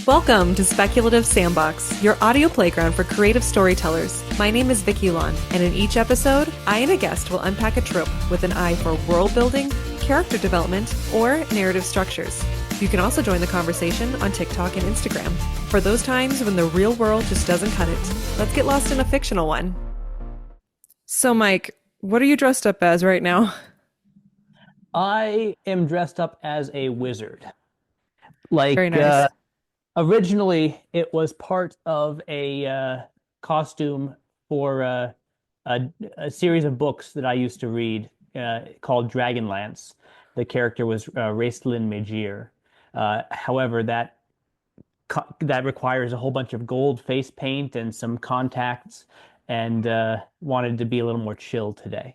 Welcome to Speculative Sandbox, your audio playground for creative storytellers. My name is Vickie, and in each episode, I and a guest will unpack a trope with an eye for world building, character development, or narrative structures. You can also join the conversation on TikTok and Instagram. For those times when the real world just doesn't cut it, let's get lost in a fictional one. So, Mike, what are you dressed up as right now? I am dressed up as a wizard. Very Like nice. originally, it was part of a costume for a series of books that I used to read called Dragonlance. The character was Raistlin Magir. However, that requires a whole bunch of gold face paint and some contacts, and wanted to be a little more chill today.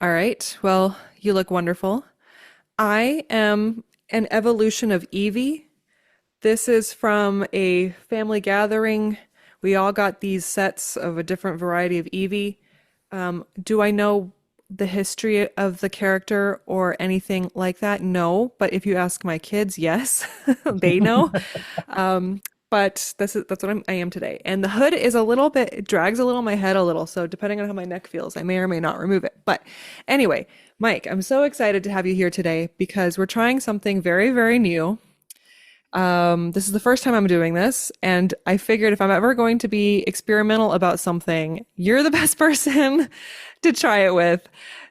All right. Well, you look wonderful. I am an evolution of Evie. This is from a family gathering. We all got these sets of a different variety of Evie. Do I know the history of the character or anything like that? No, but if you ask my kids, yes, they know. But that's what I am today. And the hood is a little bit, it drags a little my head a little. So depending on how my neck feels, I may or may not remove it. But anyway, Mike, I'm so excited to have you here today because we're trying something very, very new. This is the first time I'm doing this, and I figured if I'm ever going to be experimental about something, you're the best person to try it with.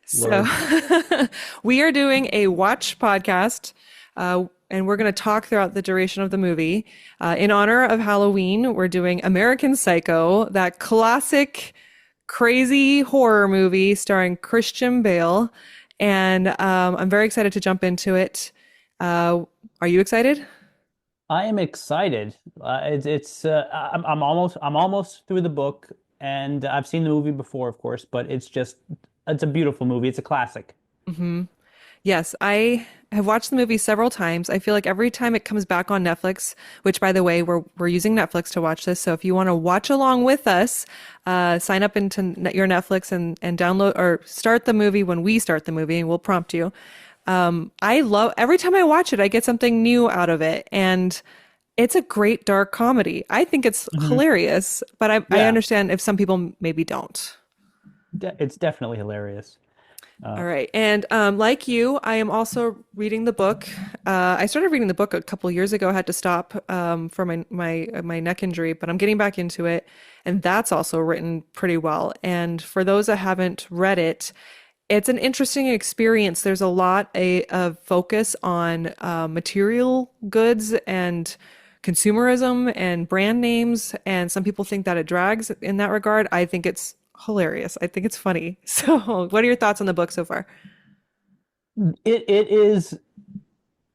So Word. we are doing a watch podcast, and we're going to talk throughout the duration of the movie. In honor of Halloween, we're doing American Psycho, that classic crazy horror movie starring Christian Bale, and I'm very excited to jump into it. Are you excited? I am excited. I'm almost through the book, and I've seen the movie before, of course, but it's a beautiful movie. It's a classic. hmm Yes, I have watched the movie several times. I feel like every time it comes back on Netflix, which by the way, we're using Netflix to watch this. So if you want to watch along with us, sign up into your Netflix and download or start the movie when we start the movie, and we'll prompt you. I love every time I watch it, I get something new out of it, and it's a great dark comedy. I think it's Mhm. hilarious, but I Yeah, understand if some people maybe don't. it's definitely hilarious. Uh, All right. And like you, I am also reading the book. I started reading the book a couple years ago. I had to stop for my neck injury, but I'm getting back into it. And that's also written pretty well. And for those that haven't read it, it's an interesting experience. There's a lot of focus on material goods and consumerism and brand names. And some people think that it drags in that regard. I think it's hilarious. I think it's funny. So, what are your thoughts on the book so far?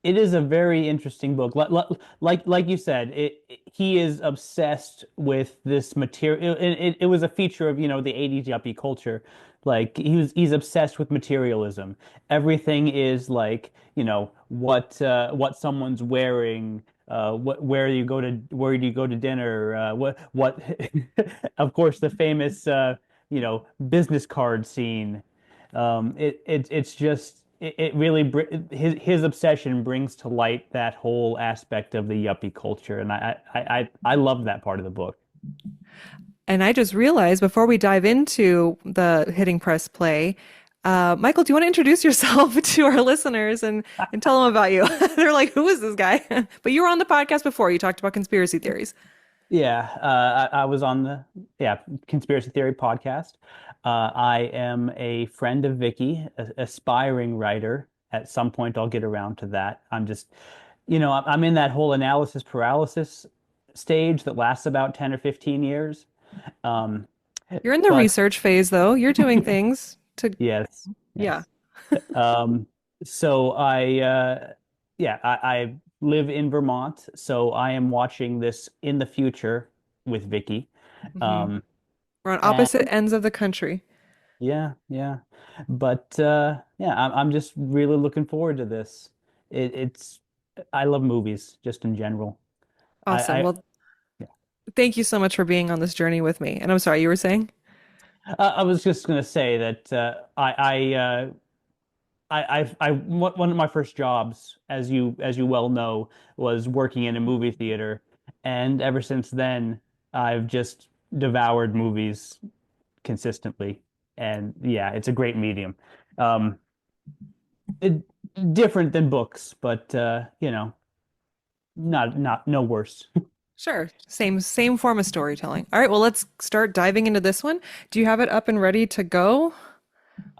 it is a very interesting book. Like you said, he is obsessed with this material. It was a feature of, the 80s yuppie culture. Like he's obsessed with materialism. Everything is like, what someone's wearing, where do you go to dinner, what of course the famous business card scene. It's just it really his obsession brings to light that whole aspect of the yuppie culture, and I love that part of the book. And I just realized before we dive into the hitting press play, Michael, do you want to introduce yourself to our listeners and tell them about you? They're like, who is this guy? But you were on the podcast before. You talked about conspiracy theories. Yeah, I was on the conspiracy theory podcast. I am a friend of Vickie, aspiring writer. At some point, I'll get around to that. I'm in that whole analysis paralysis stage that lasts about 10 or 15 years. Um, You're in the but research phase, though. You're doing things to, yes, yeah. yes. Um, so I live in Vermont, so I am watching this in the future with Vickie. hmm Um, We're on and opposite ends of the country. yeah, yeah. But yeah, I'm just really looking forward to this. It's I love movies just in general. Awesome. I Well, yeah. thank you so much for being on this journey with me. And I'm sorry, you were saying? I was just gonna say that I one of my first jobs, as you well know, was working in a movie theater, and ever since then, I've just devoured movies consistently. And yeah, it's a great medium. Um, it, Different than books, but not no worse. Sure. Same form of storytelling. All right, well, let's start diving into this one. Do you have it up and ready to go?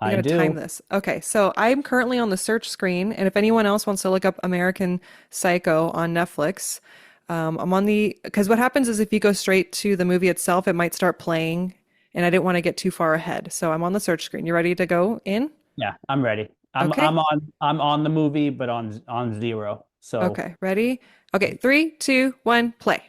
We I got to time do. this. Okay, so I'm currently on the search screen, and if anyone else wants to look up American Psycho on Netflix, I'm on the, because what happens is if you go straight to the movie itself, it might start playing, and I didn't want to get too far ahead. So I'm on the search screen. You ready to go in? Yeah, I'm ready. Okay. I'm on the movie, but on zero. So Okay, ready? Okay, three, two, one, play.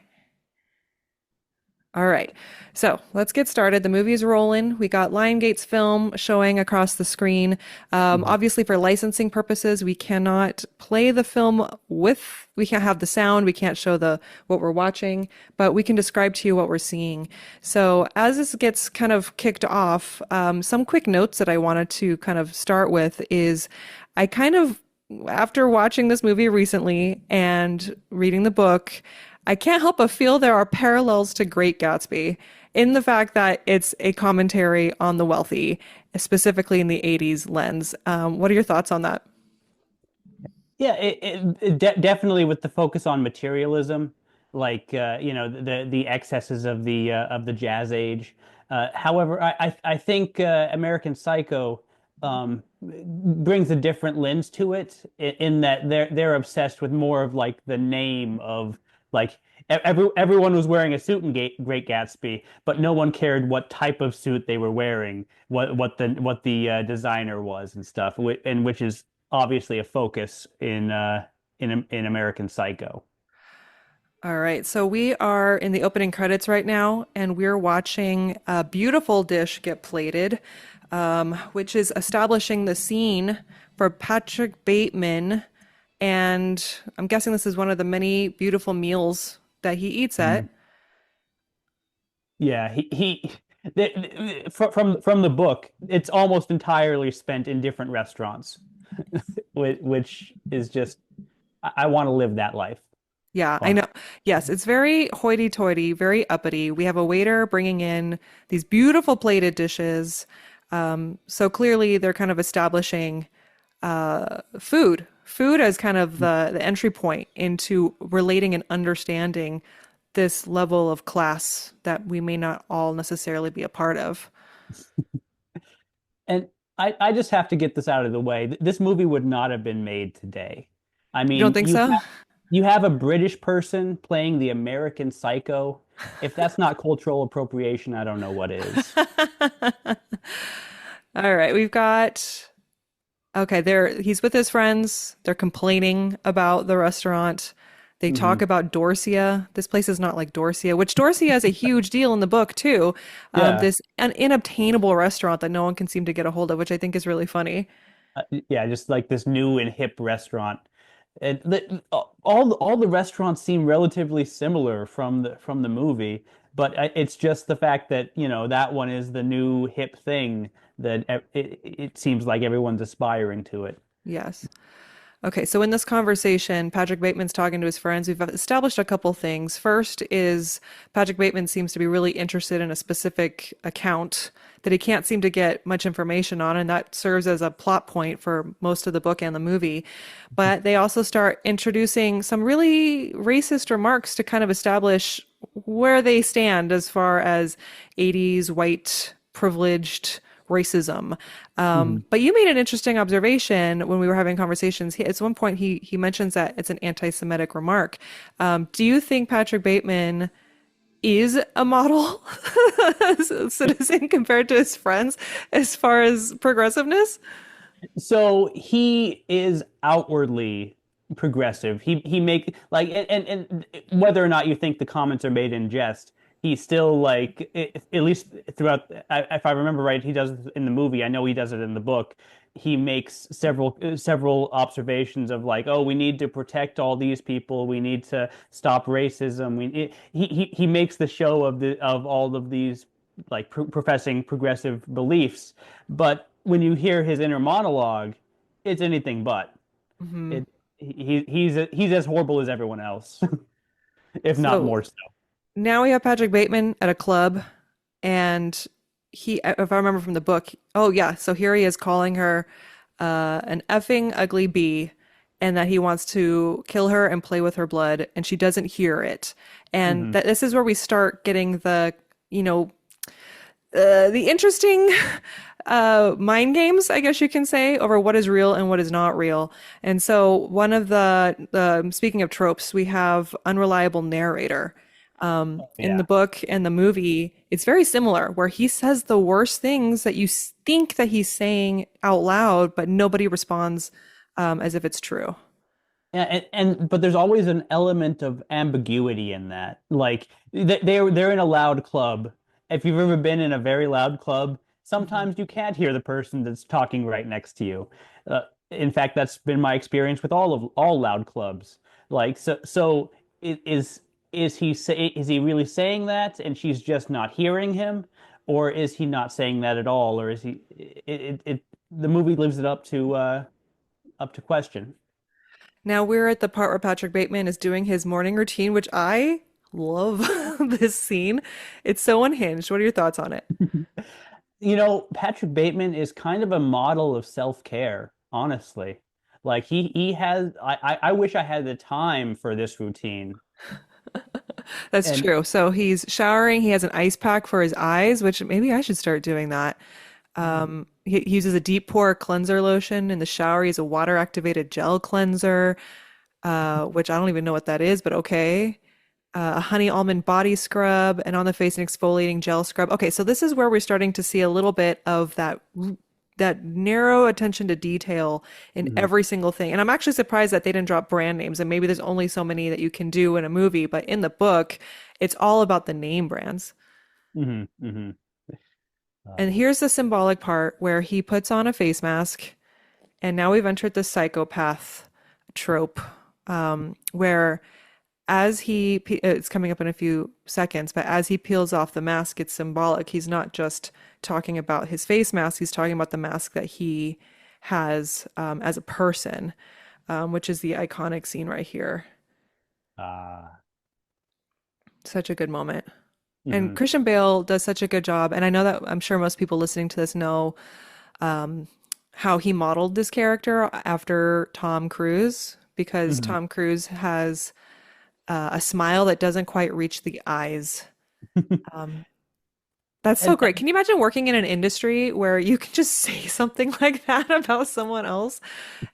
All right. So let's get started. The movie's rolling. We got Lionsgate's film showing across the screen. mhm. Obviously, for licensing purposes, we cannot play the film we can't have the sound. We can't show what we're watching, but we can describe to you what we're seeing. So as this gets kind of kicked off, some quick notes that I wanted to kind of start with is I kind of, after watching this movie recently and reading the book, I can't help but feel there are parallels to Great Gatsby in the fact that it's a commentary on the wealthy, specifically in the 80s lens. What are your thoughts on that? Yeah, it definitely with the focus on materialism, like the excesses of the jazz age. However, I think American Psycho brings a different lens to it in that they're obsessed with more of like the name of like everyone was wearing a suit in Great Gatsby, but no one cared what type of suit they were wearing, what the designer was and stuff, and which is obviously a focus in American Psycho. All right, so we are in the opening credits right now, and we're watching a beautiful dish get plated, which is establishing the scene for Patrick Bateman. And I'm guessing this is one of the many beautiful meals that he eats at. Mhm. Yeah, from the book, it's almost entirely spent in different restaurants, which is just I want to live that life. Yeah, I Fun. know. Yes, it's very hoity-toity, very uppity. We have a waiter bringing in these beautiful plated dishes. So clearly they're kind of establishing food as kind of the entry point into relating and understanding this level of class that we may not all necessarily be a part of. And I just have to get this out of the way. This movie would not have been made today. I You don't mean, think so? you have a British person playing the American Psycho. If that's not cultural appropriation, I don't know what is. All right, we've got okay, he's with his friends. They're complaining about the restaurant. They talk Hmm. about Dorsia. This place is not like Dorsia, which Dorsia is a huge deal in the book too. Yeah. This an inobtainable restaurant that no one can seem to get a hold of, which I think is really funny. Yeah, just like this new and hip restaurant. All the restaurants seem relatively similar from the movie, but it's just the fact that, that one is the new hip thing that it seems like everyone's aspiring to it. Yes. Okay, so in this conversation, Patrick Bateman's talking to his friends. We've established a couple things. First is Patrick Bateman seems to be really interested in a specific account that he can't seem to get much information on, and that serves as a plot point for most of the book and the movie. But they also start introducing some really racist remarks to kind of establish where they stand as far as 80s white privileged racism. Mhm. But you made an interesting observation when we were having conversations. At one point, he mentions that it's an anti-Semitic remark. Do you think Patrick Bateman is a model citizen compared to his friends as far as progressiveness? So he is outwardly progressive. He make like and whether or not you think the comments are made in jest, he still like at least throughout. If I remember right, he does it in the movie. I know he does it in the book. He makes several observations of like, oh, we need to protect all these people. We need to stop racism. He makes the show of all of these like professing progressive beliefs, but when you hear his inner monologue, it's anything but. Hmm. It he's as horrible as everyone else, if not So more so. now we have Patrick Bateman at a club, and if I remember from the book, oh yeah, so here he is calling her an effing ugly bee, and that he wants to kill her and play with her blood, and she doesn't hear it. And Hmm. that this is where we start getting you know, the interesting mind games, I guess you can say, over what is real and what is not real. And so, one of the speaking of tropes, we have unreliable narrator. In the Yeah. book and the movie, it's very similar, where he says the worst things that you think that he's saying out loud, but nobody responds as if it's true. Yeah, but there's always an element of ambiguity in that. Like they're in a loud club. If you've ever been in a very loud club, Mhm. sometimes you can't hear the person that's talking right next to you. In fact, that's been my experience with all loud clubs. Like is is he really saying that and she's just not hearing him, or is he not saying that at all, or is he the movie leaves it up to question. Now we're at the part where Patrick Bateman is doing his morning routine, which I love this scene. It's so unhinged. What are your thoughts on it? You know, Patrick Bateman is kind of a model of self-care, honestly. Like he has I wish I had the time for this routine. That's And true. So he's showering. He has an ice pack for his eyes, which maybe I should start doing that. He uses a deep pore cleanser lotion in the shower. He has a water activated gel cleanser, which I don't even know what that is, but okay. A honey almond body scrub, and on the face an exfoliating gel scrub. Okay, so this is where we're starting to see a little bit of that narrow attention to detail in Mhm, every single thing. And I'm actually surprised that they didn't drop brand names. And maybe there's only so many that you can do in a movie, but in the book, it's all about the name brands. mhm, mhm. And here's the symbolic part where he puts on a face mask, and now we've entered the psychopath trope, where it's coming up in a few seconds, but as he peels off the mask, it's symbolic. He's not just talking about his face mask, he's talking about the mask that he has as a person, which is the iconic scene right here. Uh, Such a good moment. And mhm, Christian Bale does such a good job. And I know that I'm sure most people listening to this know how he modeled this character after Tom Cruise, because mhm. Tom Cruise has a smile that doesn't quite reach the eyes. Um, That's so great. And Can you imagine working in an industry where you can just say something like that about someone else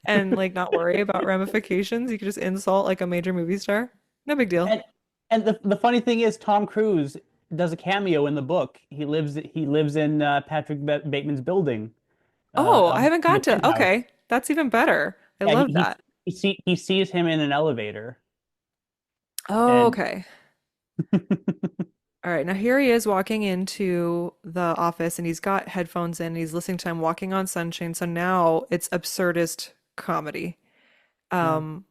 and like not worry about ramifications? You could just insult like a major movie star. No big deal. and and the funny thing is Tom Cruise does a cameo in the book. He lives in Bateman's building Oh, I haven't in the got to. penthouse. Okay, that's even better. I Yeah, love that. he sees him in an elevator Oh, and okay. All right, now here he is walking into the office and he's got headphones in. He's listening to I'm Walking on Sunshine. So now it's absurdist comedy. yeah. Um,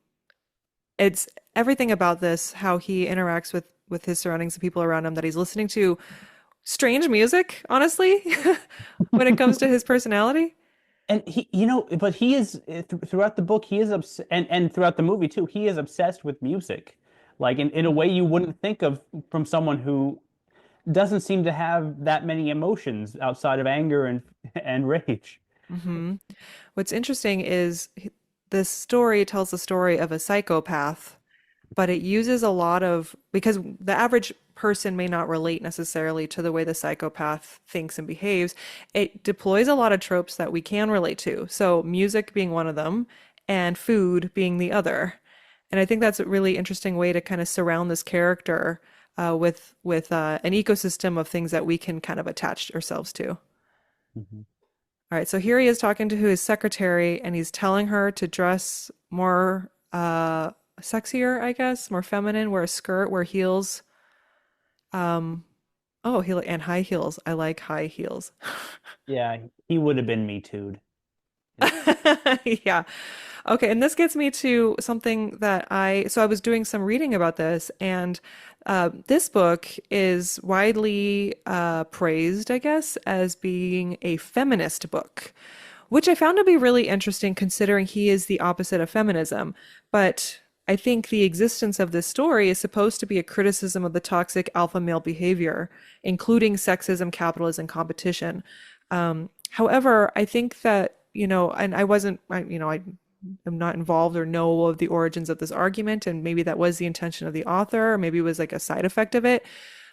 it's everything about this, how he interacts with his surroundings and people around him, that he's listening to strange music, honestly, when it comes to his personality. And but he is throughout the book, he is obs and throughout the movie too, he is obsessed with music, like in a way you wouldn't think of from someone who doesn't seem to have that many emotions outside of anger and rage. Hmm. What's interesting is this story tells the story of a psychopath, but it uses a lot of, because the average person may not relate necessarily to the way the psychopath thinks and behaves. It deploys a lot of tropes that we can relate to. So music being one of them, and food being the other. And I think that's a really interesting way to kind of surround this character with an ecosystem of things that we can kind of attach ourselves to. Mhm. All right, so here he is talking to his secretary, and he's telling her to dress more sexier, I guess, more feminine, wear a skirt, wear heels. Um, oh, and high heels. I like high heels. Yeah, he would have been Me Too'd. Yeah. Okay, and this gets me to something that so I was doing some reading about this, and this book is widely praised, I guess, as being a feminist book, which I found to be really interesting considering he is the opposite of feminism. But I think the existence of this story is supposed to be a criticism of the toxic alpha male behavior, including sexism, capitalism, competition. However, I think that, and I wasn't, I am not involved or know of the origins of this argument, and maybe that was the intention of the author, or maybe it was like a side effect of it.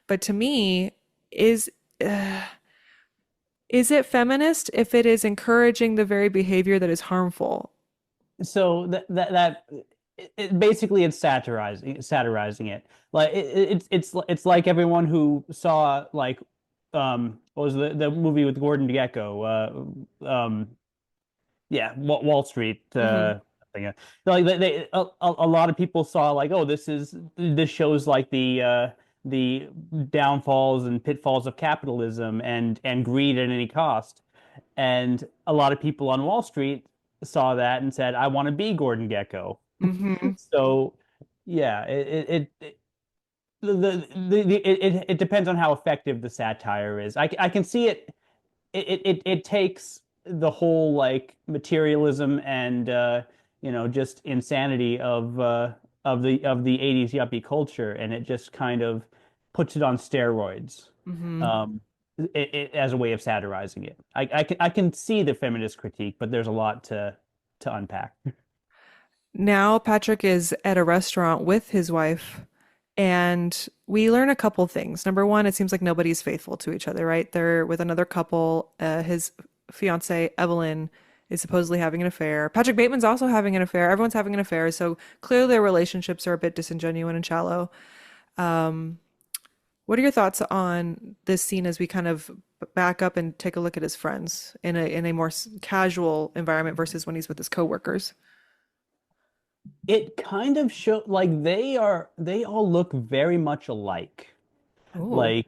But to me, is is it feminist if it is encouraging the very behavior that is harmful? So basically it's satirizing it. Like it's like everyone who saw like what was the movie with Gordon Gekko, yeah, Wall Street, Hmm. thing. Like a lot of people saw like, oh, this shows like the downfalls and pitfalls of capitalism and greed at any cost. And a lot of people on Wall Street saw that and said, I want to be Gordon Gekko. Hmm. So yeah, it depends on how effective the satire is. I can see it takes the whole like materialism and just insanity of the 80s yuppie culture, and it just kind of puts it on steroids, Hmm. um as a way of satirizing it. I can see the feminist critique, but there's a lot to unpack. Now Patrick is at a restaurant with his wife, and we learn a couple things. Number one, it seems like nobody's faithful to each other, right? They're with another couple. His fiance, Evelyn, is supposedly having an affair. Patrick Bateman's also having an affair. Everyone's having an affair. So clearly their relationships are a bit disingenuous and shallow. Um, what are your thoughts on this scene as we kind of back up and take a look at his friends in a more casual environment versus when he's with his coworkers? It kind of show like they all look very much alike. Oh. Like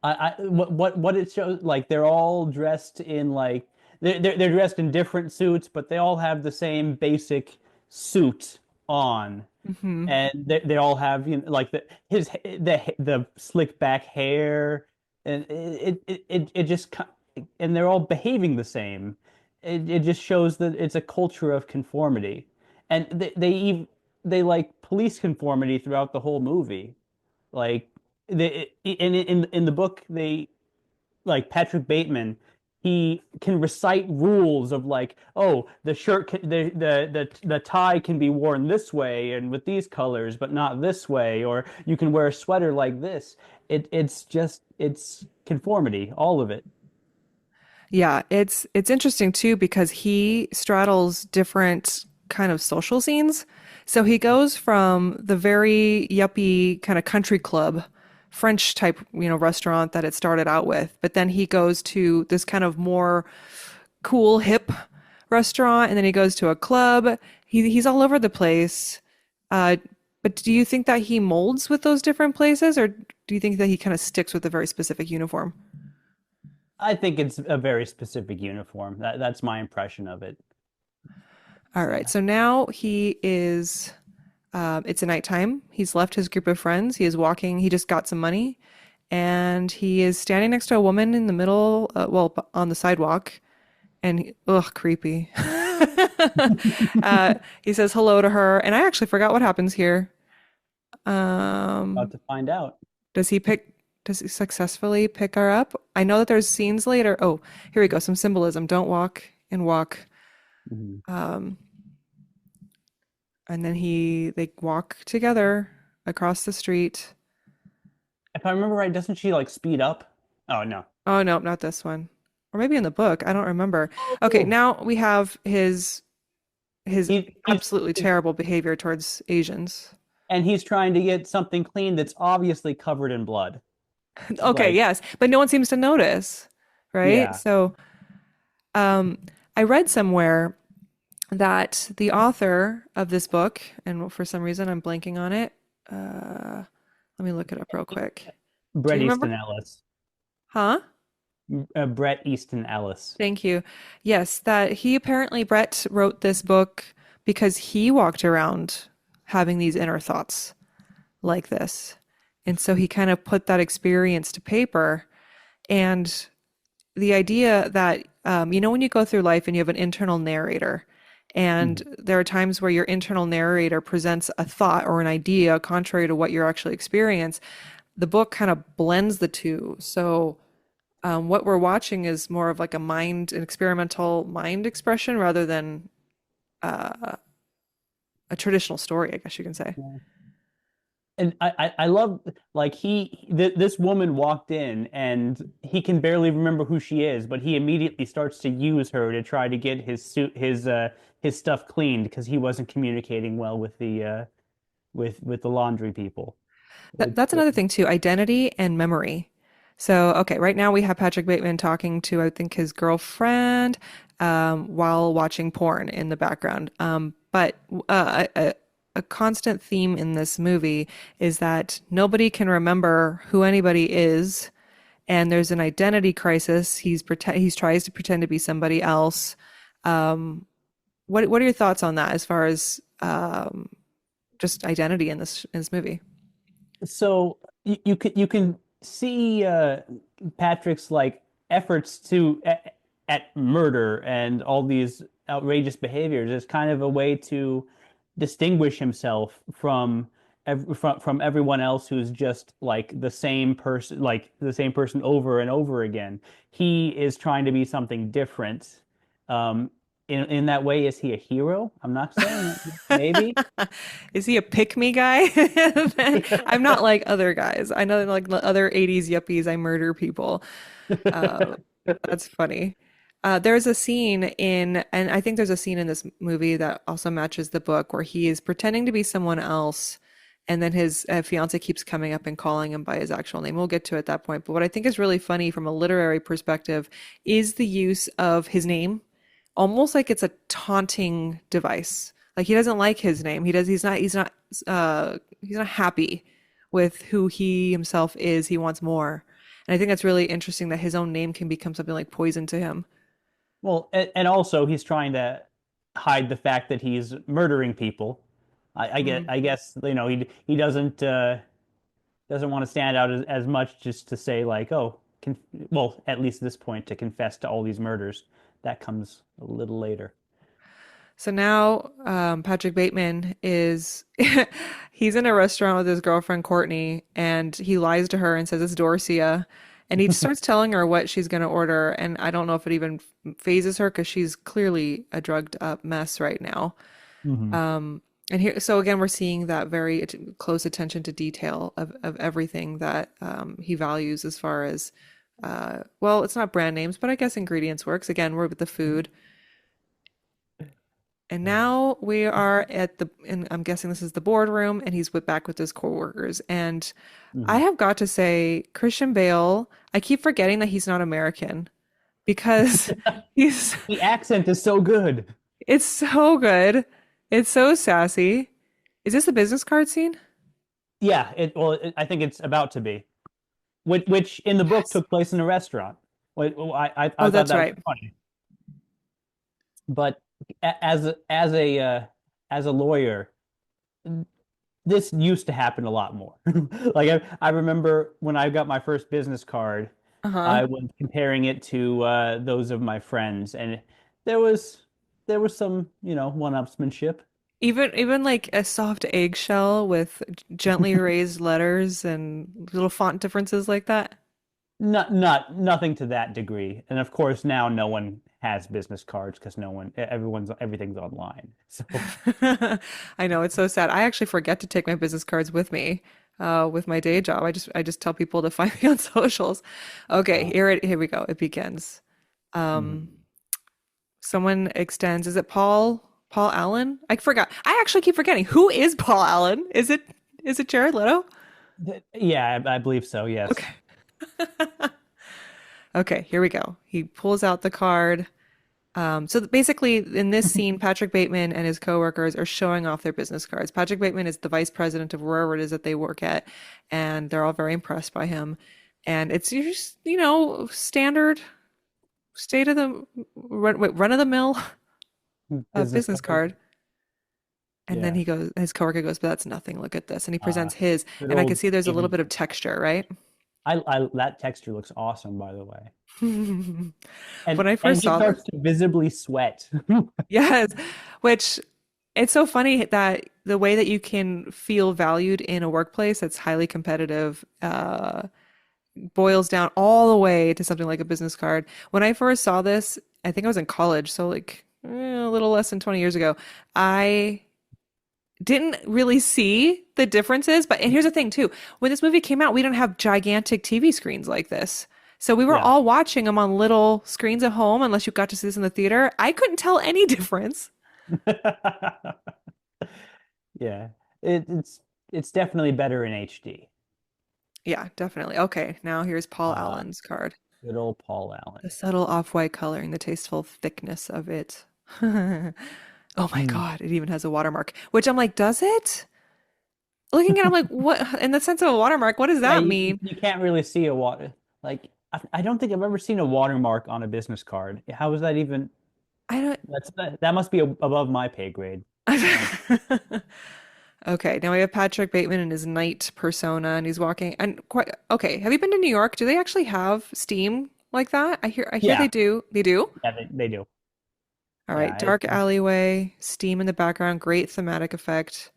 what it shows, like they're all dressed in like they're dressed in different suits, but they all have the same basic suit on, Hmm. and they all have like the slick back hair, and it just and they're all behaving the same. It just shows that it's a culture of conformity, and they like police conformity throughout the whole movie. Like in the book, they like Patrick Bateman, he can recite rules of like, oh, the shirt can, the tie can be worn this way and with these colors, but not this way, or you can wear a sweater like this. It's conformity, all of it. Yeah, it's interesting too because he straddles different kind of social scenes. So he goes from the very yuppie kind of country club, French type, restaurant that it started out with, but then he goes to this kind of more cool hip restaurant, and then he goes to a club. He's all over the place. Uh, but do you think that he molds with those different places, or do you think that he kind of sticks with a very specific uniform? I think it's a very specific uniform. That's my impression of it. All right. So now it's a nighttime. He's left his group of friends. He is walking. He just got some money and he is standing next to a woman in the middle, on the sidewalk. And, ugh, creepy. He says hello to her. And I actually forgot what happens here. About Um, to find out. does he pick, does he successfully pick her up? I know that there's scenes later. Oh, here we go. Some symbolism. Don't walk and walk. Mhm. Um, and then they walk together across the street. If I remember right, doesn't she like speed up? Oh no. Oh no, not this one. Or maybe in the book. I don't remember. Okay, Oh. now we have his He's absolutely terrible behavior towards Asians. and he's trying to get something clean that's obviously covered in blood. Okay, Like, yes, but no one seems to notice, right? yeah. So, um, I read somewhere that the author of this book, and for some reason I'm blanking on it. Let me look it up real quick. Do Bret you remember? Easton Ellis. Huh? Bret Easton Ellis. Thank you. Yes, that he apparently, Brett wrote this book because he walked around having these inner thoughts like this. And so he kind of put that experience to paper. And the idea that when you go through life and you have an internal narrator, and Mhm. there are times where your internal narrator presents a thought or an idea contrary to what you're actually experiencing. The book kind of blends the two. So what we're watching is more of like an experimental mind expression rather than a traditional story, I guess you can say. Yeah. And I love like this woman walked in and he can barely remember who she is, but he immediately starts to use her to try to get his stuff cleaned because he wasn't communicating well with the with the laundry people. That's another thing too, identity and memory. So, okay, right now we have Patrick Bateman talking to, I think, his girlfriend while watching porn in the background. But a constant theme in this movie is that nobody can remember who anybody is, and there's an identity crisis. He tries to pretend to be somebody else. What are your thoughts on that as far as just identity in this movie? So you can see Patrick's like efforts at murder and all these outrageous behaviors as kind of a way to distinguish himself from everyone else who's just like the same person over and over again. He is trying to be something different. In that way, is he a hero? I'm not saying maybe. Is he a pick me guy? I'm not like other guys. I know like the other 80s yuppies, I murder people. Uh, that's funny. There's a scene and I think there's a scene in this movie that also matches the book where he is pretending to be someone else, and then his fiance keeps coming up and calling him by his actual name. We'll get to it at that point. But what I think is really funny from a literary perspective is the use of his name, almost like it's a taunting device. Like he doesn't like his name. He's not happy with who he himself is. He wants more. And I think that's really interesting that his own name can become something like poison to him. Well, and also he's trying to hide the fact that he's murdering people. Mm. I guess he doesn't want to stand out as much just to say like, oh, well, at least at this point to confess to all these murders. That comes a little later. So now Patrick Bateman is he's in a restaurant with his girlfriend Courtney, and he lies to her and says it's Dorcia, and he starts telling her what she's going to order, and I don't know if it even phases her because she's clearly a drugged up mess right now. Hmm. And here, so again, we're seeing that very close attention to detail of everything that he values as far as, well, it's not brand names, but I guess ingredients works. Again, we're with the food. And now we are and I'm guessing this is the boardroom, and he's back with his coworkers. And I Hmm. have got to say, Christian Bale, I keep forgetting that he's not American because he's, The accent is so good. it's so good. It's so sassy. Is this the business card scene? Yeah, I think it's about to be, which in the book Yes. took place in a restaurant. Oh, I thought that's that was right. funny. But as a lawyer, this used to happen a lot more. Like I remember when I got my first business card, Uh-huh. I was comparing it to those of my friends, and there was there was some one-upsmanship. Even like a soft eggshell with gently raised letters and little font differences like that. Nothing to that degree. And of course, now no one has business cards because everything's online. So. I know it's so sad. I actually forget to take my business cards with me, with my day job. I just tell people to find me on socials. Okay, uh, here we go. It begins. Um, mhm. someone extends. Is it Paul? Paul Allen? I forgot. I actually keep forgetting. Who is Paul Allen? Is it Jared Leto? Yeah, I believe so. Yes. Okay. Okay, here we go. He pulls out the card. So basically, in this scene, Patrick Bateman and his coworkers are showing off their business cards. Patrick Bateman is the vice president of wherever it is that they work at, and they're all very impressed by him. And it's just, standard state of the run of the mill Business business card. card. And then Yeah. his coworker goes, but that's nothing. Look at this. And he Uh, presents his, Good and I can old see there's a little David. bit of texture, right? I that texture looks awesome, by the way. When And I and first he saw this, starts to visibly sweat. yes, which it's so funny that the way that you can feel valued in a workplace that's highly competitive boils down all the way to something like a business card. When I first saw this, I think I was in college, so like a little less than 20 years ago, I didn't really see the differences. But and here's the thing too, when this movie came out, we didn't have gigantic TV screens like this. So we were Yeah. all watching them on little screens at home, unless you got to see this in the theater. I couldn't tell any difference. Yeah. It's definitely better in HD. Yeah, definitely. Okay, now here's Paul Ah, Allen's card. good old Paul Allen. The subtle off-white coloring, the tasteful thickness of it. Oh my Hmm. God, it even has a watermark, which I'm like, does it? Looking at it, I'm like, what? In the sense of a watermark, what does Yeah, that mean? you can't really see a water like I don't think I've ever seen a watermark on a business card. How is that even I that must be above my pay grade. Um, don't. Okay, now we have Patrick Bateman in his knight persona, and he's walking. And quite okay. Have you been to New York? Do they actually have steam like that? I hear they yeah, do. They do. yeah, they do. All right, Yeah, dark alleyway, steam in the background, great thematic effect.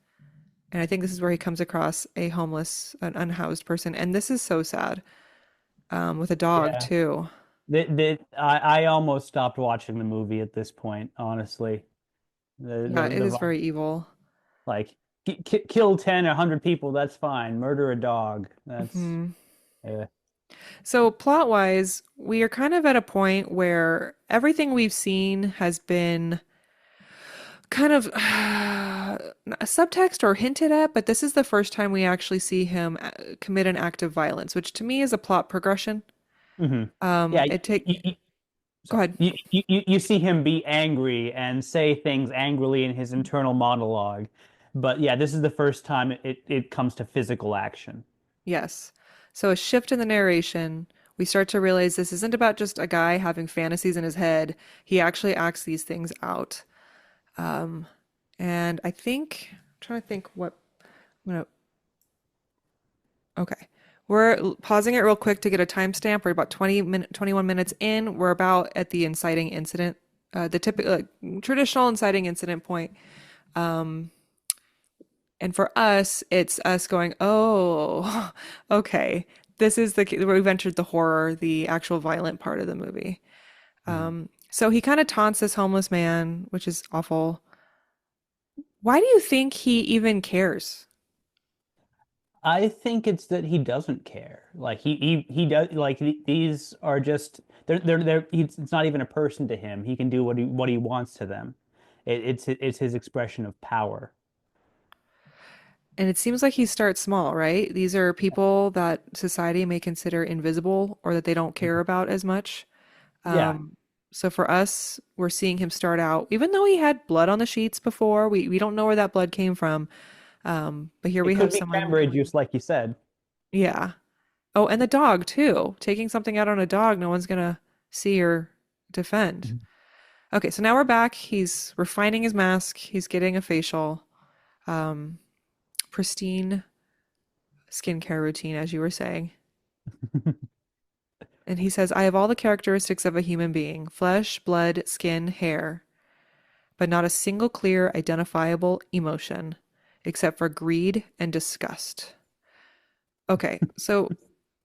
And I think this is where he comes across a homeless, an unhoused person. And this is so sad, with a dog yeah. too. I almost stopped watching the movie at this point, honestly. Yeah, it The is very evil. like kill 10 or 100 people, that's fine. Murder a dog, that's Hmm. yeah. So plot-wise, we are kind of at a point where everything we've seen has been kind of a subtext or hinted at, but this is the first time we actually see him commit an act of violence, which to me is a plot progression. Hmm. Yeah, It take Go sorry. ahead. You see him be angry and say things angrily in his internal monologue. But yeah, this is the first time it comes to physical action. Yes. So a shift in the narration, we start to realize this isn't about just a guy having fantasies in his head. He actually acts these things out. Um, and I think, I'm trying to think what I'm gonna, okay. Pausing it real quick to get a timestamp. We're about 21 minutes in. We're about at the inciting incident, the typical, traditional inciting incident point. Um, And for us, it's us going, oh, okay. This is where we've entered the horror, the actual violent part of the movie. Mhm. So he kind of taunts this homeless man, which is awful. Why do you think he even cares? I think it's that he doesn't care. Like he does like these are just it's not even a person to him. He can do what he wants to them. It's his expression of power. And it seems like he starts small, right? These are people that society may consider invisible or that they don't care about as much. Yeah, Um, so for us, we're seeing him start out, even though he had blood on the sheets before, we don't know where that blood came from. But here it we could have be someone, cranberry juice, like you said. yeah. Oh, and the dog too. Taking something out on a dog, no one's gonna see or defend. Mhm. Okay, so now we're back. He's refining his mask. He's getting a facial, um, pristine skincare routine, as you were saying. And he says, I have all the characteristics of a human being: flesh, blood, skin, hair, but not a single clear, identifiable emotion, except for greed and disgust. Okay, so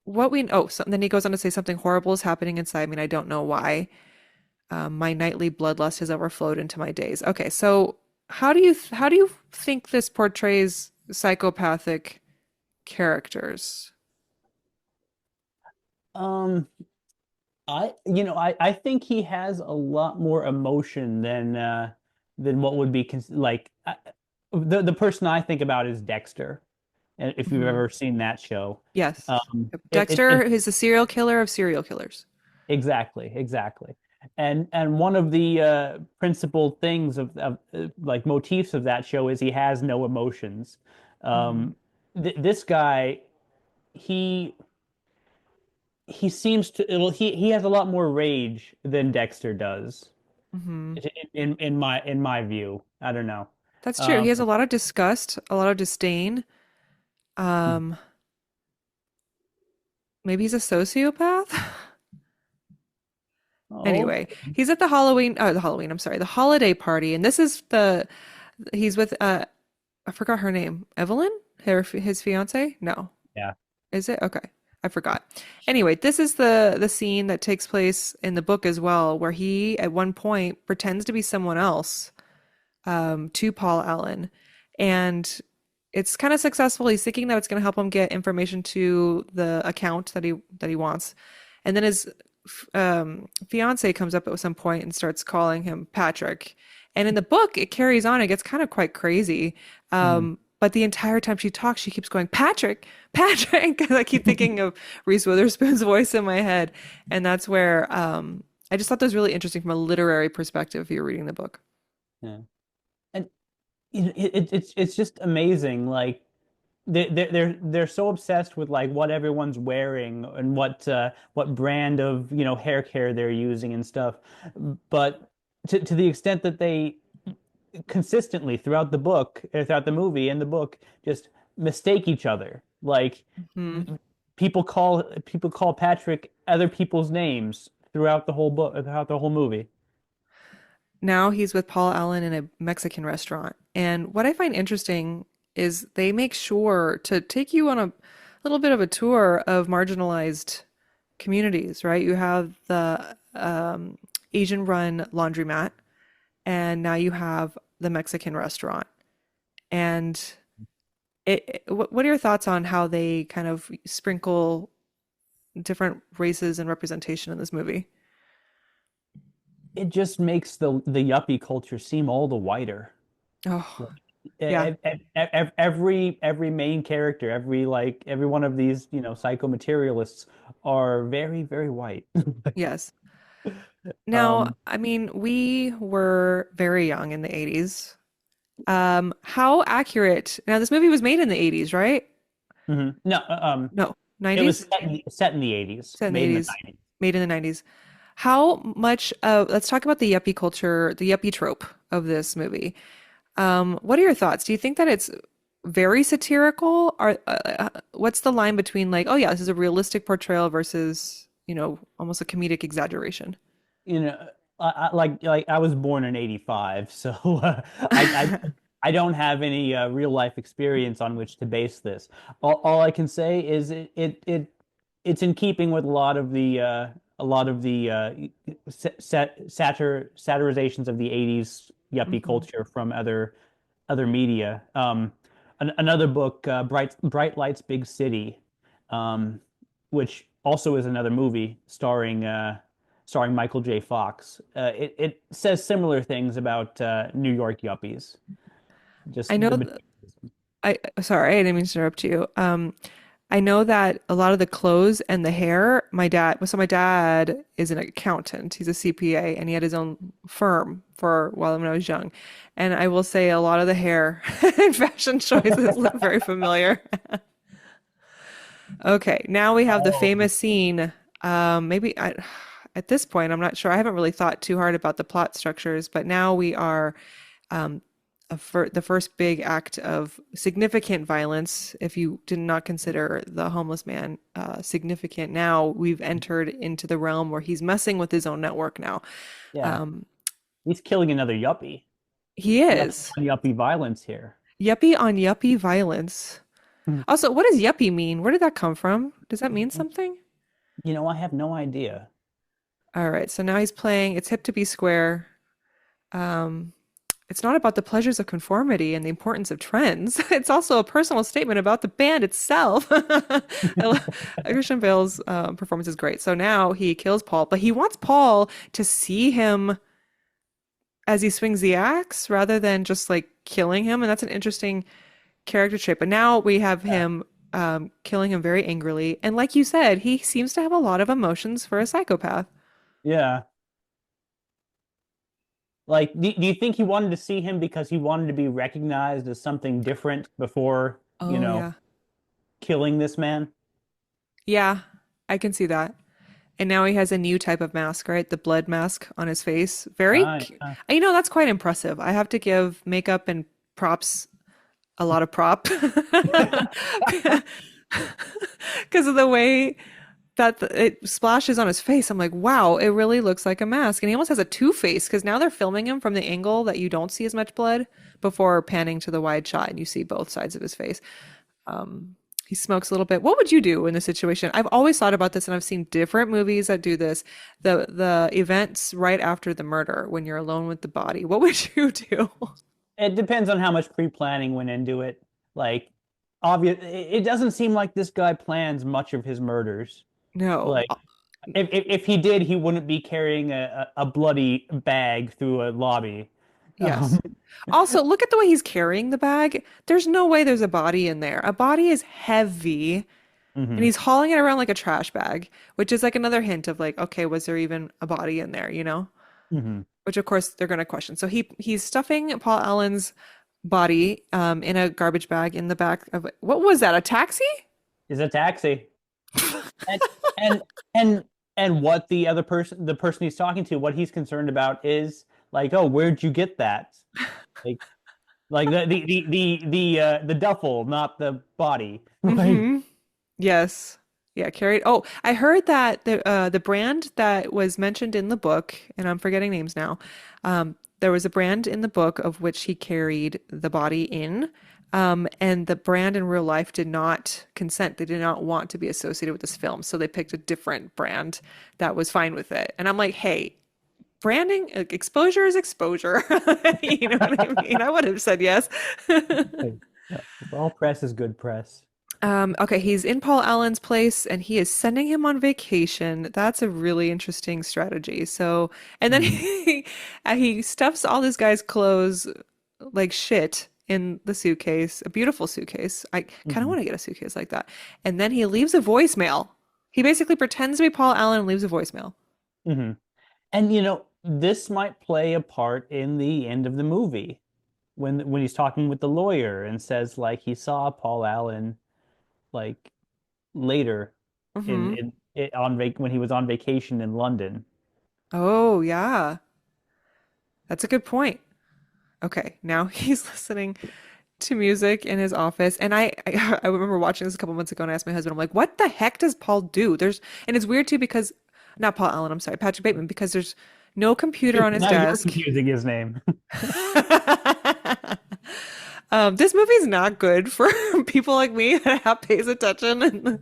then he goes on to say something horrible is happening inside me, and I don't know why. My nightly bloodlust has overflowed into my days. Okay, so how do you think this portrays psychopathic characters? Um, I think he has a lot more emotion than what would be the person I think about is Dexter, if you've Hmm. ever seen that show. Yes. Yep. It Dexter is the serial killer of serial killers. exactly. And one of the principal things of like motifs of that show is he has no emotions. Hmm. Um, this guy, he he seems to well, he has a lot more rage than Dexter does Hmm. in my view. I don't know. That's true. Um, He has a lot of disgust, a lot of disdain. Um, Maybe he's a sociopath. Anyway, Okay. he's at I'm sorry, the holiday party, and he's with I forgot her name, Evelyn, his fiance. No, Yeah. is it? Okay, I forgot. Anyway, this is the scene that takes place in the book as well, where he at one point pretends to be someone else to Paul Allen, and it's kind of successful. He's thinking that it's going to help him get information to the account that he wants, and then his fiance comes up at some point and starts calling him Patrick. And in the book, it carries on. It gets kind of quite crazy. Mhm. But the entire time she talks, she keeps going, Patrick, Patrick. 'Cause I keep thinking of Reese Witherspoon's voice in my head. And that's where I just thought that was really interesting from a literary perspective if you're reading the book. Yeah. And it's just amazing. Like they're so obsessed with like what everyone's wearing and what brand of hair care they're using and stuff. But to the extent that they consistently throughout the book, throughout the movie and the book, just mistake each other. Like Hmm. people call Patrick other people's names throughout the whole book, throughout the whole movie. Now he's with Paul Allen in a Mexican restaurant. And what I find interesting is they make sure to take you on a little bit of a tour of marginalized communities, right? You have the Asian run laundromat, and now you have the Mexican restaurant. And what are your thoughts on how they kind of sprinkle different races and representation in this movie? It just makes the yuppie culture seem all the whiter. Oh, Like, yeah, every main character, every one of these, psychomaterialists are very, very white. yes. Now, Um, I mean, we were very young in the 80s. How accurate? Now, this movie was made in the 80s, right? no, No, it was 90s? set in the 80s, Set in the made in the 80s, 90s. made in the 90s. How much of, let's talk about the yuppie culture, the yuppie trope of this movie. What are your thoughts? Do you think that it's very satirical? Or what's the line between like, oh yeah, this is a realistic portrayal versus, almost a comedic exaggeration? You know, like I was born in '85, so I don't have any real life experience on which to base this. All I can say is it's in keeping with a lot of the satirizations of the '80s yuppie Mhm. culture from other media. Another book, Bright Lights, Big City, um, which also is another movie starring Michael J. Fox. It says similar things about New York yuppies. Just I know, the sorry, I didn't mean to interrupt you. I know that a lot of the clothes and the hair, my dad is an accountant. He's a CPA and he had his own firm for while when I was young. And I will say a lot of the hair and fashion choices look very familiar. Okay, now we have the Oh, famous scene. At this point, I'm not sure. I haven't really thought too hard about the plot structures, but now we are um, the first big act of significant violence. If you did not consider the homeless man significant, now we've entered into the realm where he's messing with his own network now. yeah. Um, He's killing another yuppie. he Yuppie is. on yuppie violence here. Yuppie on yuppie violence. Also, what does yuppie mean? Where did that come from? Does that mean something? I have no idea. All right, so now he's playing It's Hip to Be Square. Um, it's not about the pleasures of conformity and the importance of trends. It's also a personal statement about the band itself. Christian Bale's performance is great. So now he kills Paul, but he wants Paul to see him as he swings the axe rather than just like killing him. And that's an interesting character trait. But now we have him killing him very angrily. And like you said, he seems to have a lot of emotions for a psychopath. Yeah. Like, do you think he wanted to see him because he wanted to be recognized as something different before, Oh, yeah. killing this man? Yeah, I can see that. And now he has a new type of mask, right? The blood mask on his face. Yeah. That's quite impressive. I have to give makeup and props a lot of prop because of the way that it splashes on his face. I'm like, wow, it really looks like a mask. And he almost has a two face because now they're filming him from the angle that you don't see as much blood before panning to the wide shot and you see both sides of his face. Um, he smokes a little bit. What would you do in this situation? I've always thought about this and I've seen different movies that do this. The events right after the murder when you're alone with the body. What would you do? It depends on how much pre-planning went into it. Like, obvious, it doesn't seem like this guy plans much of his murders. No. Like, if he did, he wouldn't be carrying a bloody bag through a lobby. Um, Yes. Also, look at the way he's carrying the bag. There's no way there's a body in there. A body is heavy, and mhm, he's hauling it around like a trash bag, which is like another hint of like, okay, was there even a body in there, you know? mhm. Which of course they're going to question. So he's stuffing Paul Allen's body in a garbage bag in the back of what was that? A taxi? Is a taxi. And and and and what the person he's talking to, what he's concerned about is like, oh, where'd you get that? Like, like the duffel, not the body. Like, Mm-hmm. Yes. Yeah, carried. Oh, I heard that the brand that was mentioned in the book, and I'm forgetting names now. There was a brand in the book of which he carried the body in, and the brand in real life did not consent. They did not want to be associated with this film, so they picked a different brand that was fine with it. And I'm like, hey, branding, exposure is exposure. You know what I mean? I would have said yes. all press is good press. Okay, he's in Paul Allen's place and he is sending him on vacation. That's a really interesting strategy. So, and then Mhm, he stuffs all this guy's clothes like shit in the suitcase, a beautiful suitcase. I kind of mhm, want to get a suitcase like that. And then he leaves a voicemail. He basically pretends to be Paul Allen and leaves a voicemail. mhm. And this might play a part in the end of the movie when he's talking with the lawyer and says like he saw Paul Allen like later Hmm. when he was on vacation in London. Oh, yeah. That's a good point. Okay, now he's listening to music in his office. And I remember watching this a couple months ago and I asked my husband, I'm like, what the heck does Paul do? And it's weird too because, not Paul Allen, I'm sorry, Patrick Bateman, because there's no computer on his Now you're desk. confusing his name. This movie's not good for people like me that have pays attention.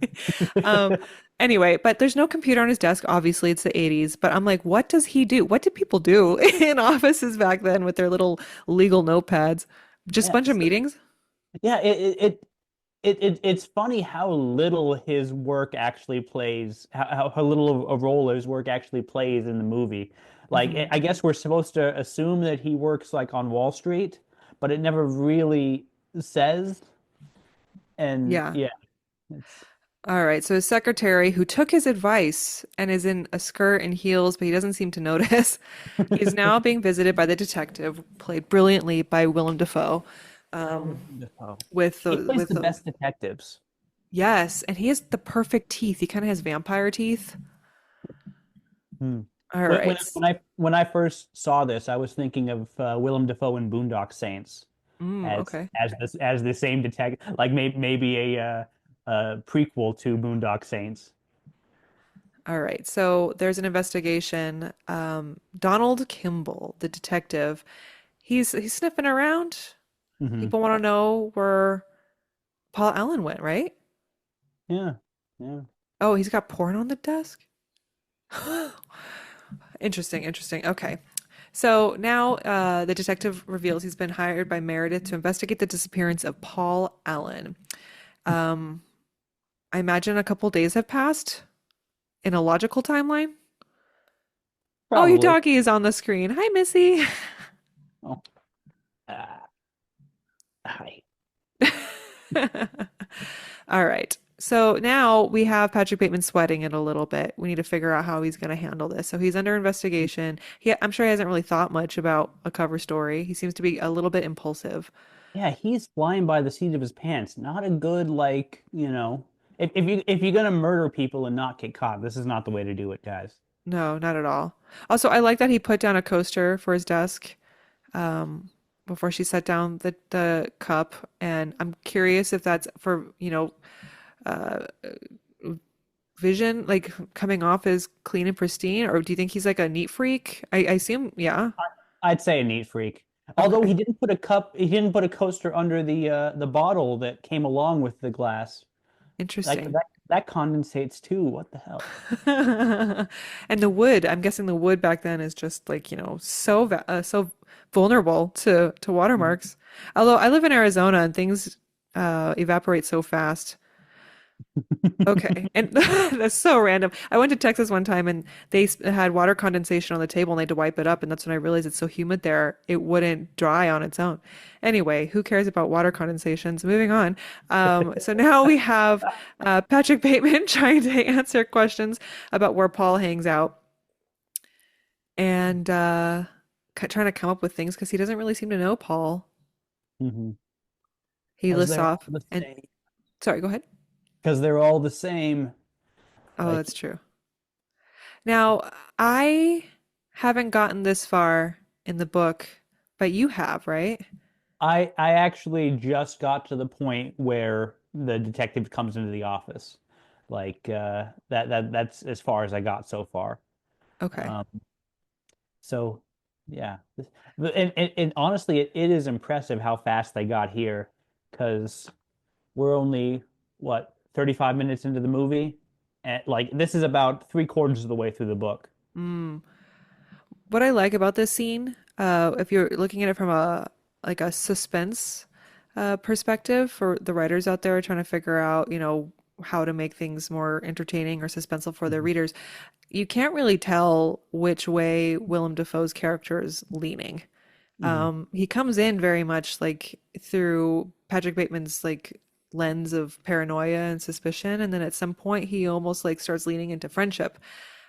Um, anyway, but there's no computer on his desk. Obviously, it's the 80s. But I'm like, what does he do? What did people do in offices back then with their little legal notepads? Just a Yeah, bunch of meetings? yeah. It's funny how little his work actually plays, how little of a role his work actually plays in the movie. Like, Hmm. I guess we're supposed to assume that he works like on Wall Street, but it never really says. And Yeah. yeah, it's All right. So his secretary, who took his advice and is in a skirt and heels, but he doesn't seem to notice, he's now being visited by the detective, played brilliantly by Willem Dafoe. Um, oh, with he plays with the the best detectives. yes, and he has the perfect teeth. He kind of has vampire teeth. Hmm. All When, right. when when I first saw this, I was thinking of Willem Dafoe in Boondock Saints as Okay. the same detective, like maybe a prequel to Boondock Saints. All right. So there's an investigation. Donald Kimball, the detective, he's sniffing around. Hmm. People want to know where Paul Allen went, right? Yeah, yeah. Oh, he's got porn on the desk? Interesting, interesting. Okay. So now the detective reveals he's been hired by Meredith to investigate the disappearance of Paul Allen. Um, I imagine a couple days have passed in a logical timeline. Oh, your Probably. doggy is on the screen. Hi, Missy. Oh, uh, hi. All right. So now we have Patrick Bateman sweating it a little bit. We need to figure out how he's going to handle this. So he's under investigation. I'm sure he hasn't really thought much about a cover story. He seems to be a little bit impulsive. Yeah, he's flying by the seat of his pants. Not a good like, if you're gonna murder people and not get caught, this is not the way to do it, guys. No, not at all. Also, I like that he put down a coaster for his desk um, before she set down the cup. And I'm curious if that's for, uh, vision, like coming off as clean and pristine, or do you think he's like a neat freak? I assume, yeah. I'd say a neat freak. Although Okay, he didn't put a coaster under the bottle that came along with the glass. Like interesting. that condensates too. What the hell? And the wood, I'm guessing the wood back then is just like, so so vulnerable to watermarks. Although I live in Arizona and things evaporate so fast. Okay. And that's so random. I went to Texas one time and they had water condensation on the table and they had to wipe it up. And that's when I realized it's so humid there, it wouldn't dry on its own. Anyway, who cares about water condensations? Moving on. So now we have Patrick Bateman trying to answer questions about where Paul hangs out and trying to come up with things because he doesn't really seem to know Paul. Hmm. He Because lists they're all off the and same. sorry, go ahead. Because they're all the same. Oh, Like that's true. Now, I haven't gotten this far in the book, but you have, right? I actually just got to the point where the detective comes into the office. Like that's as far as I got so far. Okay. Um, so yeah. And honestly, it is impressive how fast they got here because we're only what 35 minutes into the movie, and like this is about three-quarters of the way through the book. Mm. What I like about this scene, if you're looking at it from a like a suspense perspective for the writers out there trying to figure out, how to make things more entertaining or suspenseful for their Mhm. readers, you can't really tell which way Willem Dafoe's character is leaning. Mhm. He comes in very much like through Patrick Bateman's like lens of paranoia and suspicion, and then at some point he almost like starts leaning into friendship.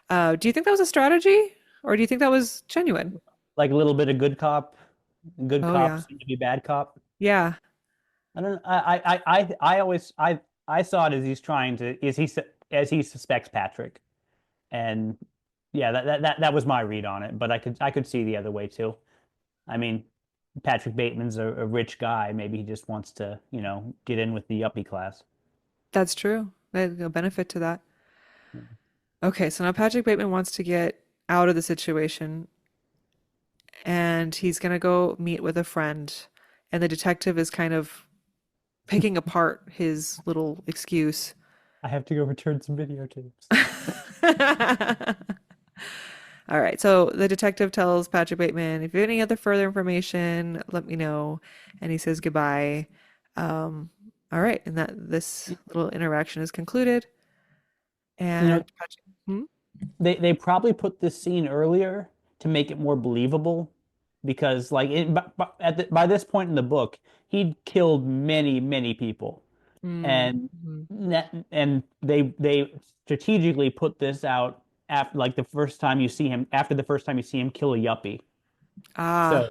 Do you think that was a strategy, or do you think that was genuine? Like a little bit of good Oh cop yeah, seem to be bad cop. yeah, I don't I always I saw it as he's trying to as he suspects Patrick. And yeah, that was my read on it, but I could see the other way too. I mean, Patrick Bateman's a rich guy. Maybe he just wants to, get in with the yuppie class. that's true. There's a benefit to that. Okay, so now Patrick Bateman wants to get out of the situation, and he's gonna go meet with a friend, and the detective is kind of picking apart his little excuse. I have to go return some videotapes. All right. So the detective tells Patrick Bateman, if you have any other further information, let me know. And he says goodbye. All right. And that this little interaction is concluded. You know, And Patrick, hmm? they probably put this scene earlier to make it more believable because like by this point in the book, he'd killed many people. And Mhm. and they strategically put this out after like the first time you see him after the first time you see him kill a yuppie. So Ah,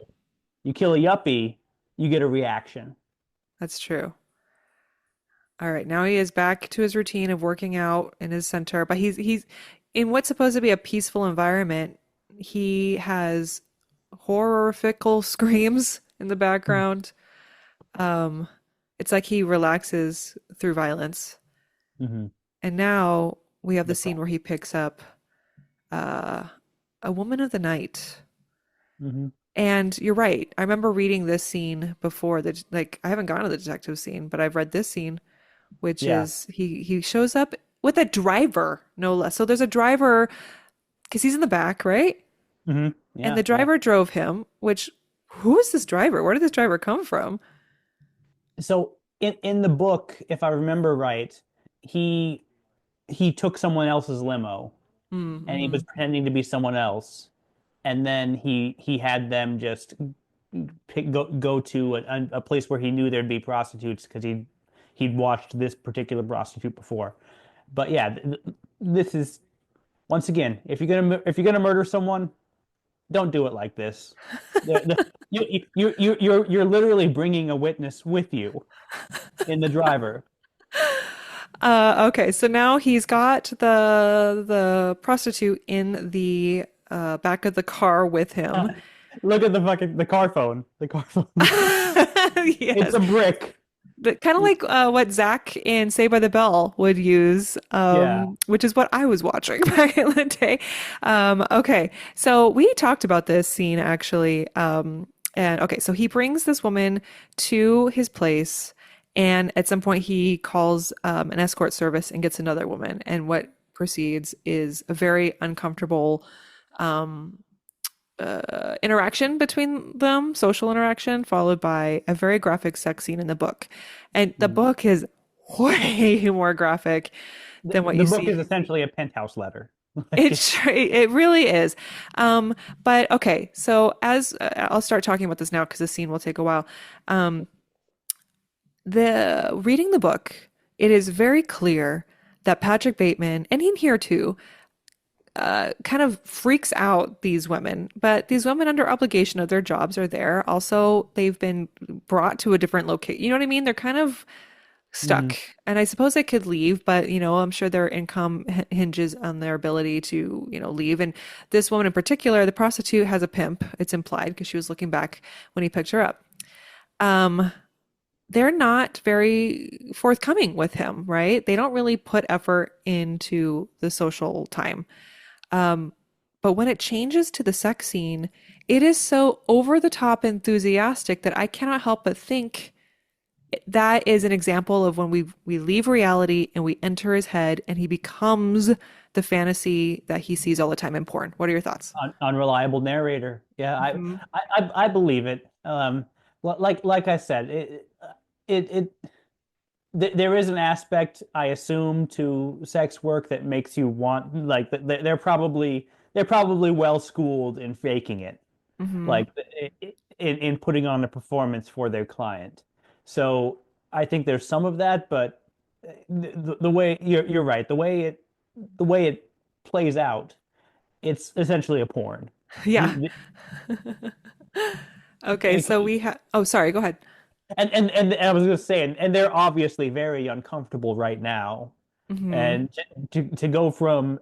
you kill a yuppie, you get a reaction. that's true. All right. Now he is back to his routine of working out in his center, but he's in what's supposed to be a peaceful environment. He has horrifical screams in the background. Um, it's like he relaxes through violence. Mm-hmm. And now we have the The scene problem. where he picks up uh, a woman of the night. Mm-hmm. And you're right. I remember reading this scene before that, like, I haven't gone to the detective scene, but I've read this scene, which Yeah. is he shows up with a driver, no less. So there's a driver because he's in the back, right? Mm-hmm. And Yeah. the Yeah. driver drove him, which who is this driver? Where did this driver come from? So in the book, if I remember right, he he took someone else's limo and he was Mm-hmm. pretending to be someone else. And then he had them just go to a place where he knew there'd be prostitutes because he'd watched this particular prostitute before. But yeah, this is once again, if you're gonna murder someone, don't do it like this. You're literally bringing a witness with you in the driver. Okay, so now he's got the prostitute in the back of the car with him. Look at the car phone. The car phone. It's Yes. a brick. Kind of like what Zach in Saved by the Bell would use, Yeah. which is what I was watching back in the day. Okay, so we talked about this scene actually. And okay, so he brings this woman to his place, and at some point he calls an escort service and gets another woman. And what proceeds is a very uncomfortable um, interaction between them, social interaction, followed by a very graphic sex scene in the book. And the Mhm. book is way more graphic than what The you book is see. essentially a penthouse letter. It Like, sure, it really is. But okay, so as I'll start talking about this now because the scene will take a while. Um, the reading the book, it is very clear that Patrick Bateman, and in here too, kind of freaks out these women. But these women, under obligation of their jobs, are there. Also, they've been brought to a different location. You know what I mean? They're kind of stuck. mhm. And I suppose they could leave, but I'm sure their income hinges on their ability to, leave. And this woman in particular, the prostitute, has a pimp. It's implied because she was looking back when he picked her up. Um, they're not very forthcoming with him, right? They don't really put effort into the social time. Um, but when it changes to the sex scene, it is so over the top enthusiastic that I cannot help but think that is an example of when we leave reality and we enter his head and he becomes the fantasy that he sees all the time in porn. What are your thoughts? Unreliable narrator. Yeah, Hmm. I believe it. Like I said, it there is an aspect, I assume, to sex work that makes you want, like, they're probably well schooled in faking it, Hmm. like, in putting on a performance for their client. So I think there's some of that, but the way you're right, the way it plays out, it's essentially a porn. Yeah. The, Okay, and, so we have, oh, sorry, go ahead. and I was going to say, and they're obviously very uncomfortable right now. Hmm. And to go from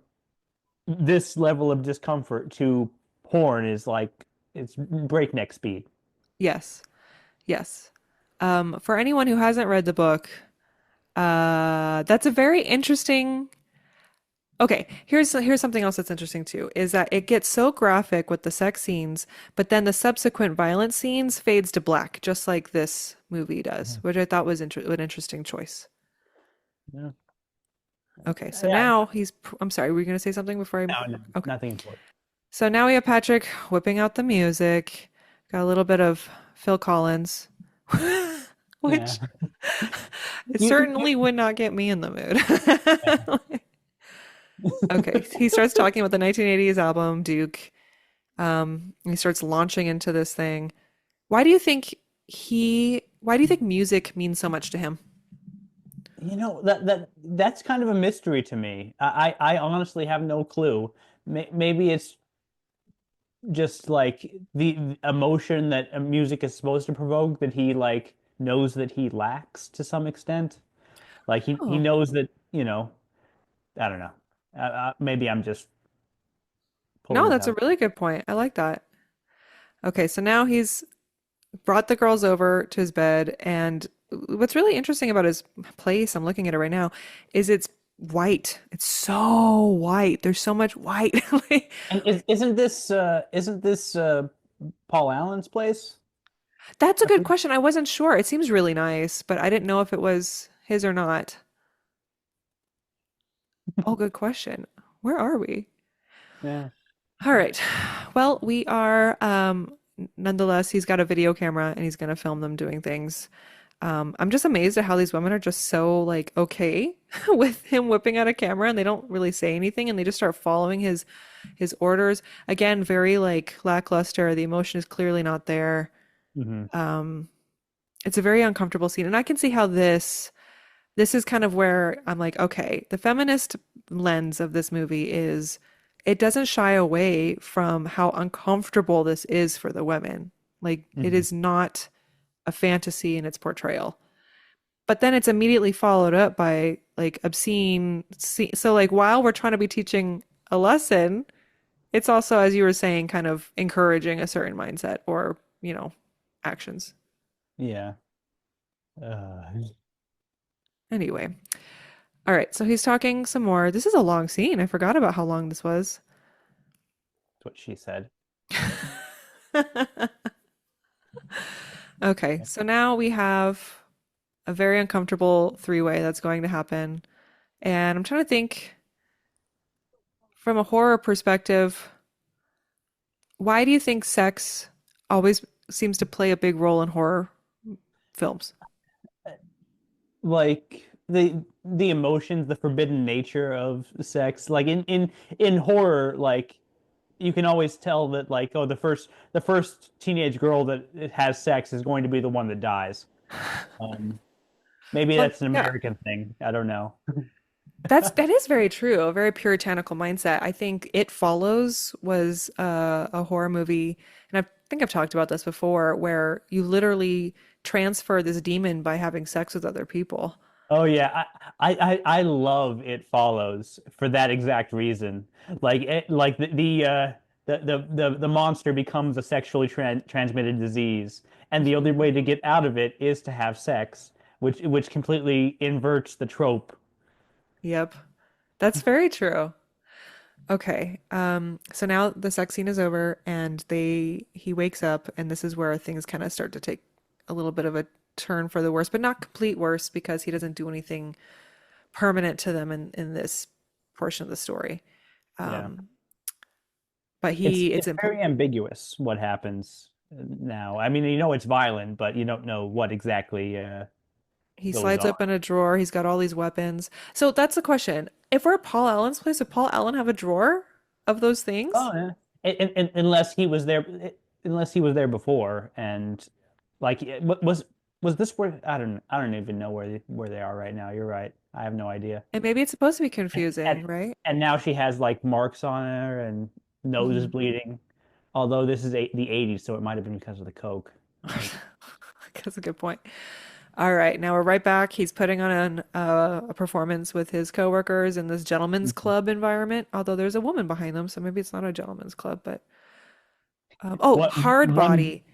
this level of discomfort to porn is like it's breakneck speed. Yes, yes. For anyone who hasn't read the book, that's a very interesting. Okay, here's something else that's interesting too, is that it gets so graphic with the sex scenes, but then the subsequent violent scenes fades to black, just like this movie does, Mhm. which I thought was an interesting choice. Yeah. Okay, so Yeah. now I'm sorry, were you gonna say something before I? No, no, Okay, nothing important. so now we have Patrick whipping out the music, got a little bit of Phil Collins, Yeah. which it You certainly would not get me in the yeah. mood. Okay, he starts talking about the 1980s album Duke. He starts launching into this thing. Why do you think why do you think music means so much to him? That's kind of a mystery to me. I honestly have no clue. Maybe it's just like the emotion that music is supposed to provoke that he like knows that he lacks to some extent. Like he Oh, knows that, I don't know. Maybe I'm just pulling no, this that's a out. really good point. I like that. Okay, so now he's brought the girls over to his bed, and what's really interesting about his place, I'm looking at it right now, is it's white. It's so white. There's so much white. Like, And isn't this Paul Allen's place? that's a I good think. question. I wasn't sure. It seems really nice, but I didn't know if it was his or not. Oh, good question. Where are we? Yeah. All right. Well, we are nonetheless, he's got a video camera and he's gonna film them doing things. I'm just amazed at how these women are just so like okay with him whipping out a camera and they don't really say anything and they just start following his orders. Again, very like lackluster. The emotion is clearly not there. Hmm. Um, it's a very uncomfortable scene, and I can see how this is kind of where I'm like, okay, the feminist lens of this movie is it doesn't shy away from how uncomfortable this is for the women. Like it Hmm. is not a fantasy in its portrayal. But then it's immediately followed up by like obscene. So like while we're trying to be teaching a lesson, it's also, as you were saying, kind of encouraging a certain mindset or actions. Yeah. That's Anyway, all right, so he's talking some more. This is a long scene. I forgot about how long this was. what she said. Okay, so now we have a very uncomfortable three-way that's going to happen. And I'm trying to think from a horror perspective, why do you think sex always seems to play a big role in horror films? Like the emotions, the forbidden nature of sex. Like in horror, like you can always tell that like, oh, the first teenage girl that has sex is going to be the one that dies. Um, Maybe Well, that's an yeah, American thing. I don't know. that is very true. A very puritanical mindset. I think It Follows was a horror movie, and I think I've talked about this before, where you literally transfer this demon by having sex with other people. Oh yeah, I love It Follows for that exact reason. Like like the monster becomes a sexually transmitted disease, and the only way to get out of it is to have sex, which completely inverts the trope. Yep, that's very true. Okay. So now the sex scene is over and he wakes up and this is where things kind of start to take a little bit of a turn for the worse, but not complete worse because he doesn't do anything permanent to them in this portion of the story. Yeah, Um, but it's he it's it's important. very ambiguous what happens now. I mean, it's violent, but you don't know what exactly He goes slides on. up in a drawer. He's got all these weapons. So that's the question. If we're at Paul Allen's place, would Paul Allen have a drawer of those things? Oh yeah. Unless he was there, unless he was there before, and like, was this where I don't even know where they are right now. You're right. I have no idea. And maybe it's supposed to be And confusing, right? and now she has like marks on her and nose is Hmm. bleeding. Although this is the '80s, so it might have been because of the coke. Like, That's a good point. All right, now we're right back. He's putting on a performance with his coworkers in this gentleman's club environment. Although there's a woman behind them, so maybe it's not a gentleman's club. But oh, what hard one? body.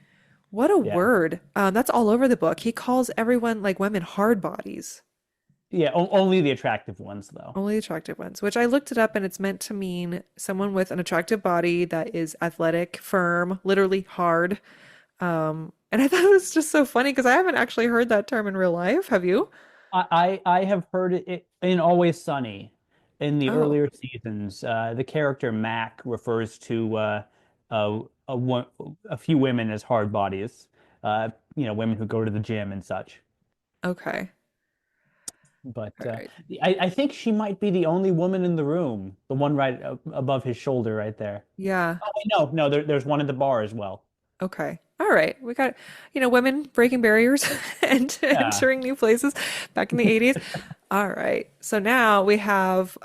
What a Yeah, word. That's all over the book. He calls everyone like women hard bodies. yeah. Only the attractive ones though. Only attractive ones, which I looked it up and it's meant to mean someone with an attractive body that is athletic, firm, literally hard. And I thought it was just so funny because I haven't actually heard that term in real life. Have you? I have heard it in Always Sunny in the Oh, earlier seasons. The character Mac refers to a few women as hard bodies. Women who go to the gym and such. okay. But All right. I think she might be the only woman in the room, the one right above his shoulder, right there. Yeah. Oh, wait, no, no, there's one at the bar as well. Okay. All right. We got, women breaking barriers and Yeah, entering new places back in the 80s. All right. So now we have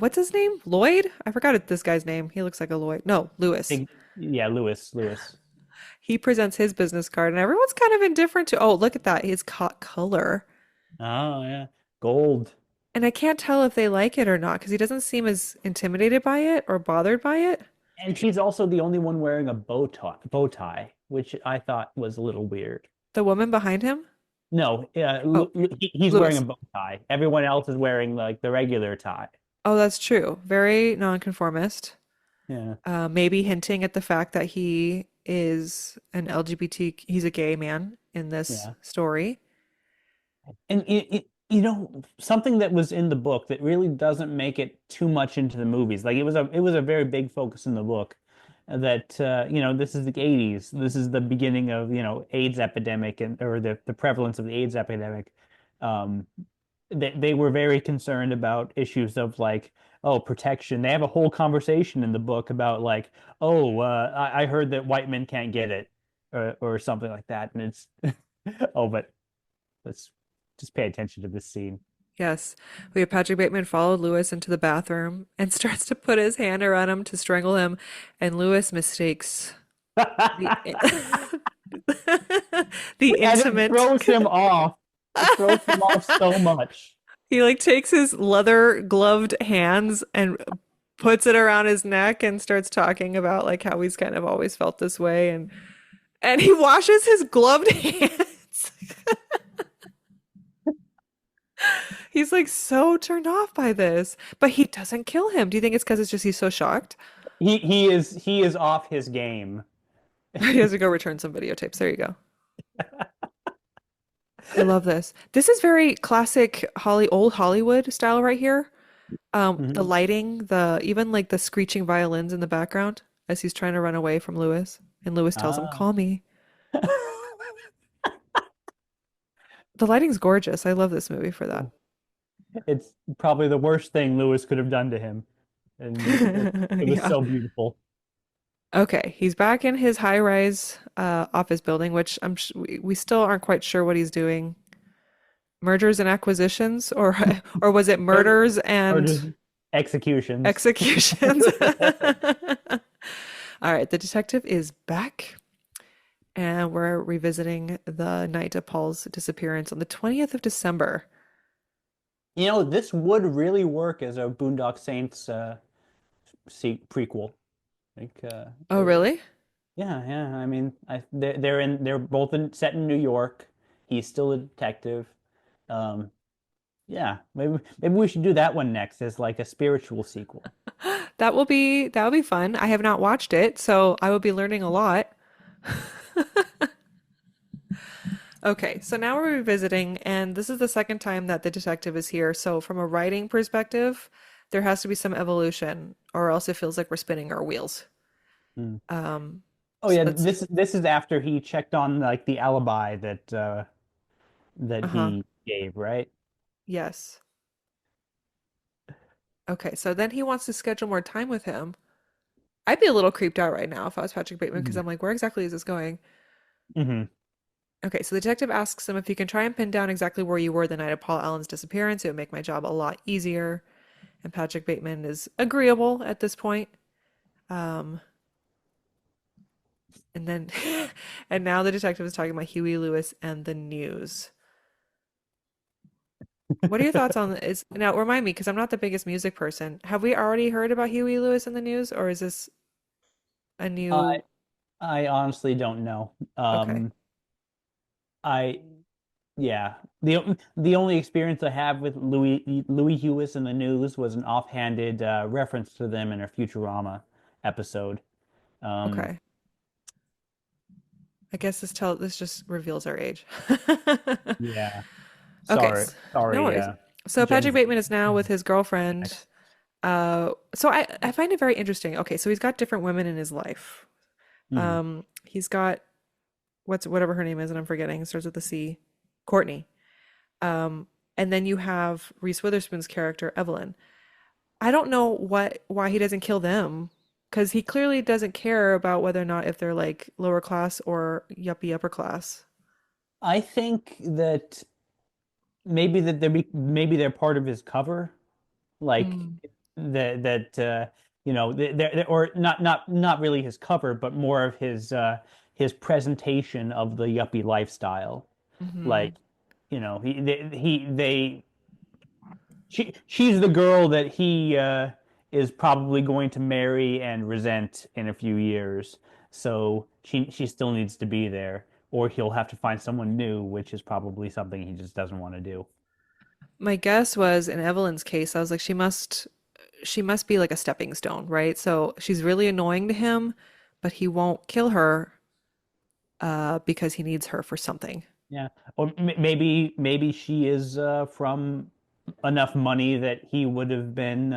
what's his name? Lloyd? I forgot this guy's name. He looks like a Lloyd. No, Lewis. yeah, Lewis. He presents his business card and everyone's kind of indifferent to, oh, look at that. He's caught color. Oh yeah, gold. And I can't tell if they like it or not because he doesn't seem as intimidated by it or bothered by it. And she's also the only one wearing a bow tie, which I thought was a little weird. The woman behind him? No, Oh, he's wearing a Lewis. bow tie. Everyone else is wearing like the regular tie. Oh, that's true. Very nonconformist. Yeah. Maybe hinting at the fact that he is an LGBT, he's a gay man in this Yeah. story. And something that was in the book that really doesn't make it too much into the movies. Like it was a very big focus in the book that this is the '80s. This is the beginning of AIDS epidemic and or the prevalence of the AIDS epidemic. Um, they were very concerned about issues of like, oh, protection. They have a whole conversation in the book about like, oh, I heard that white men can't get it or something like that. And it's oh, but let's just pay attention to this scene. Yes. We have Patrick Bateman follow Lewis into the bathroom and starts to put his hand around him to strangle him. And Lewis mistakes the, the And it intimate. throws him off. It throws him off so much. He like takes his leather gloved hands and puts it around his neck and starts talking about like how he's kind of always felt this way and he washes his gloved hands. He's like so turned off by this, but he doesn't kill him. Do you think it's because it's just he's so shocked? He is off his game. He has to go return some videotapes. There you go. I love this. This is very classic old Hollywood style right here. The Mhm. lighting, the even like the screeching violins in the background as he's trying to run away from Lewis, and Lewis tells him, Ah. "Call me." The lighting's gorgeous. I love this movie for that. It's probably the worst thing Lewis could have done to him, and it was Yeah. so beautiful. Okay, he's back in his high-rise office building, which we still aren't quite sure what he's doing. Mergers and acquisitions, or or was it Mur- murders and Murders, executions. executions? All right, the detective is back, and we're revisiting the night of Paul's disappearance on the 20th of December. This would really work as a Boondock Saints prequel. Like, Oh, really? yeah, yeah. I mean, they're both set in New York. He's still a detective. Um, yeah, maybe we should do that one next as like a spiritual sequel. That will be fun. I have not watched it, so I will be learning a lot. Okay, so now we're revisiting, and this is the second time that the detective is here. So, from a writing perspective, there has to be some evolution, or else it feels like we're spinning our wheels. Hmm. Um, Oh so yeah, let's, this is after he checked on like the alibi that uh-huh, he gave, right? yes. Okay, so then he wants to schedule more time with him. I'd be a little creeped out right now if I was Patrick Bateman because Hmm. I'm like, where exactly is this going? Hmm. Okay, so the detective asks him if he can try and pin down exactly where you were the night of Paul Allen's disappearance. It would make my job a lot easier. And Patrick Bateman is agreeable at this point. Um, and then, and now the detective is talking about Huey Lewis and the news. What are your thoughts on is now remind me because I'm not the biggest music person. Have we already heard about Huey Lewis and the news, or is this a I new? I honestly don't know. Okay, I Yeah, the only experience I have with Louis Hewis in the news was an offhanded reference to them in a Futurama episode. Um, okay. I guess this just reveals our age. yeah, Okay, no sorry, worries. So Gen Patrick Z. Bateman is now with his girlfriend. So I find it very interesting. Okay, so he's got different women in his life. Hmm. He's got whatever her name is, and I'm forgetting. It starts with a C. Courtney. Um, and then you have Reese Witherspoon's character, Evelyn. I don't know why he doesn't kill them, because he clearly doesn't care about whether or not if they're like lower class or yuppie upper class. I think that maybe they're part of his cover, like Mm, or not really his cover, but more of his presentation of the yuppie lifestyle. hmm. Like, she's the girl that he is probably going to marry and resent in a few years. So she still needs to be there, or he'll have to find someone new, which is probably something he just doesn't want to do. My guess was in Evelyn's case, I was like, she must be like a stepping stone, right? So she's really annoying to him, but he won't kill her because he needs her for something. Yeah, or maybe she is from enough money that he would have been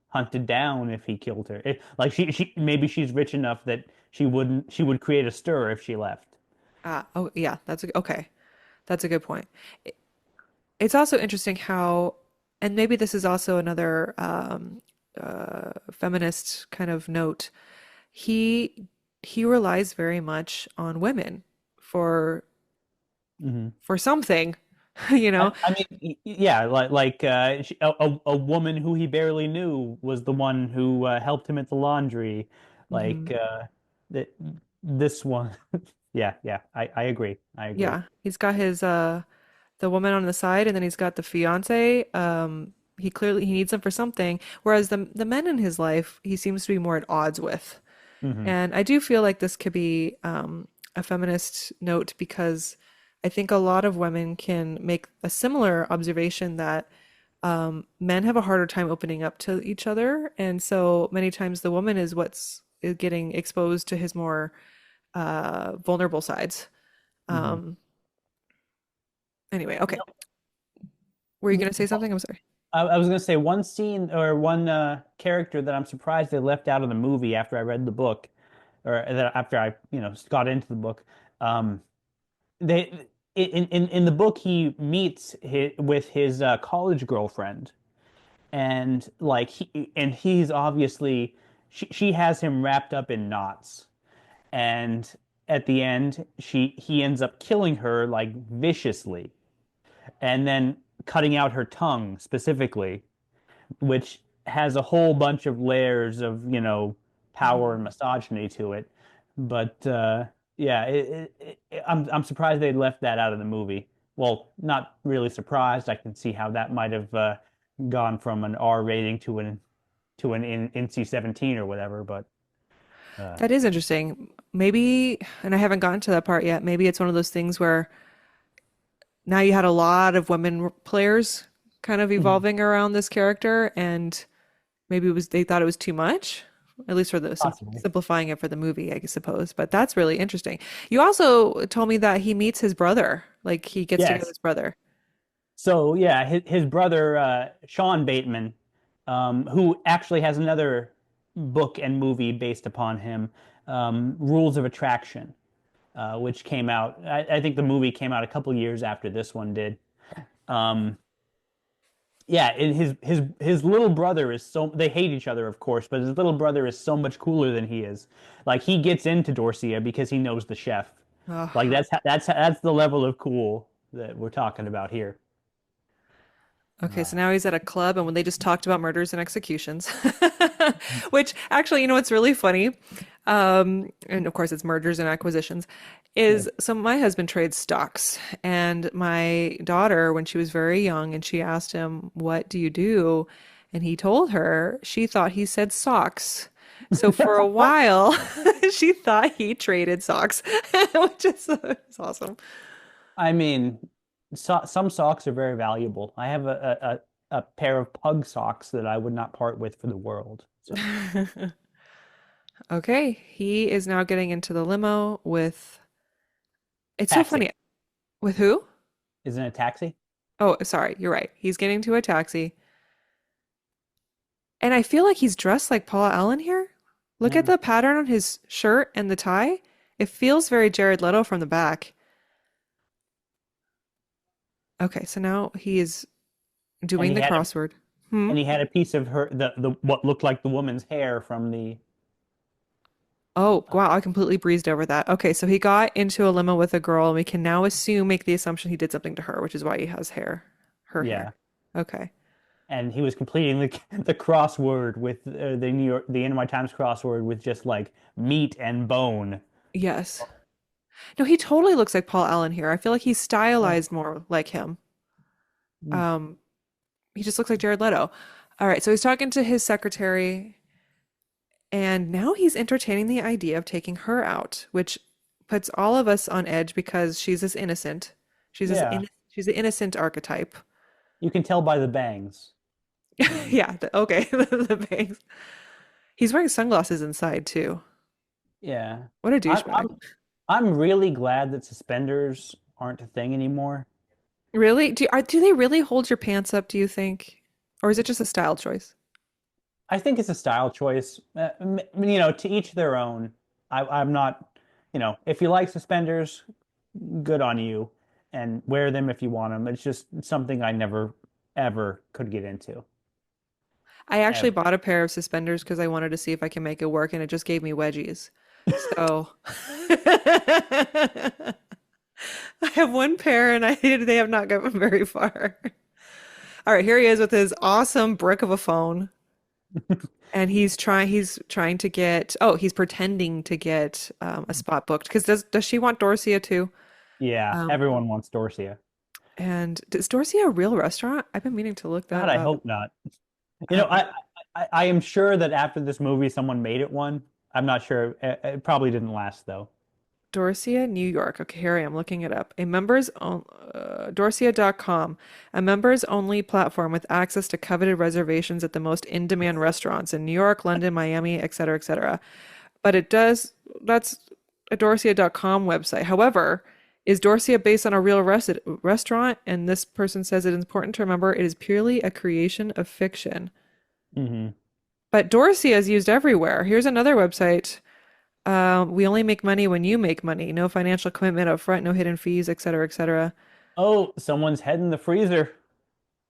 hunted down if he killed her. Like she maybe she's rich enough that she would create a stir if she left. Oh yeah, okay. That's a good point. It's also interesting how, and maybe this is also another feminist kind of note. He he relies very much on women for Hmm. for something, you know. I mean, yeah, a woman who he barely knew was the one who helped him at the laundry. Hmm. Like that this one. Yeah, yeah, I agree. I agree. Yeah, he's got his the woman on the side, and then he's got the fiance. He needs them for something, whereas the men in his life he seems to be more at odds with. Hmm. And I do feel like this could be a feminist note because I think a lot of women can make a similar observation that men have a harder time opening up to each other, and so many times the woman is what's is getting exposed to his more vulnerable sides. Hmm. Um, anyway, okay. Were you going to say something? I'm sorry. I was gonna say one scene or one character that I'm surprised they left out of the movie after I read the book, or that after I, got into the book. Um, they in the book he meets with his college girlfriend, and like he's obviously she has him wrapped up in knots, and at the end he ends up killing her like viciously, and then cutting out her tongue specifically, which has a whole bunch of layers of, power and Mhm. misogyny to it. But yeah, I'm surprised they left that out of the movie. Well, not really surprised. I can see how that might have gone from an R rating to an NC-17 or whatever. But uh, That is interesting. Maybe, and I haven't gotten to that part yet. Maybe it's one of those things where now you had a lot of women players kind of mhm, evolving around this character, and maybe it was they thought it was too much, at least for the possibly. simplifying it for the movie, I suppose. But that's really interesting. You also told me that he meets his brother, like he gets to know Yes. his brother. So yeah, his brother Sean Bateman, who actually has another book and movie based upon him, Rules of Attraction, which came out. I think the movie came out a couple years after this one did. Um, yeah, and his little brother is so they hate each other, of course, but his little brother is so much cooler than he is. Like he gets into Dorsia because he knows the chef. Like Oh, that's the level of cool that we're talking about here. okay, Uh, so now he's at a club, and when they just talked about murders and executions, which actually, you know, what's really funny, and of course it's murders and acquisitions, yeah. is so my husband trades stocks, and my daughter, when she was very young, and she asked him, "What do you do?" And he told her, she thought he said socks. So for a while, she thought he traded socks, which is it's awesome. I mean, some socks are very valuable. I have a pair of pug socks that I would not part with for the world. So, Okay, he is now getting into the limo with. It's so taxi. funny. With who? Isn't it a taxi? Oh, sorry, you're right. He's getting to a taxi. And I feel like he's dressed like Paul Allen here. Look at Yeah. the pattern on his shirt and the tie. It feels very Jared Leto from the back. Okay, so now he is And doing the crossword. Hmm. he had a piece of her the what looked like the woman's hair from the Oh, uh, wow, I completely breezed over that. Okay, so he got into a limo with a girl, and we can now make the assumption he did something to her, which is why he has hair, her yeah. hair. Okay. And he was completing the crossword with the NY Times crossword with just like meat and bone. Yes. No, he totally looks like Paul Allen here. I feel like he's Yeah. stylized more like him. Mm. Um, he just looks like Jared Leto. All right, so he's talking to his secretary, and now he's entertaining the idea of taking her out, which puts all of us on edge because she's this innocent. Yeah. She's the innocent archetype. You can tell by the bangs. Yeah, okay, the bangs. He's wearing sunglasses inside too. Yeah. What a I, douchebag. I'm I'm really glad that suspenders aren't a thing anymore. Really? Do they really hold your pants up, do you think? Or is it just a style choice? I think it's a style choice. To each their own. I'm not, if you like suspenders, good on you, and wear them if you want them. It's just something I never, ever could get into. I actually Ever. bought a pair of suspenders because I wanted to see if I can make it work, and it just gave me wedgies. So I have one pair, and they have not gotten very far. All right, here he is with his awesome brick of a phone, and he's trying to get. Oh, he's pretending to get a spot booked because does she want Dorsia too? Yeah, Um, everyone wants Dorsia. and is Dorsia a real restaurant? I've been meaning to look God, that I up. hope not. You know, Um, I am sure that after this movie, someone made it one. I'm not sure. It probably didn't last though. Dorsia, New York. Okay, here I am looking it up. Dorsia.com, a members only platform with access to coveted reservations at the most in-demand restaurants in New York, London, Miami, etc., etc. But that's a Dorsia.com website. However, is Dorsia based on a real restaurant? And this person says it is important to remember it is purely a creation of fiction. Hmm. But Dorsia is used everywhere. Here's another website. We only make money when you make money. No financial commitment up front, no hidden fees, etc., etc. Oh, someone's head in the freezer.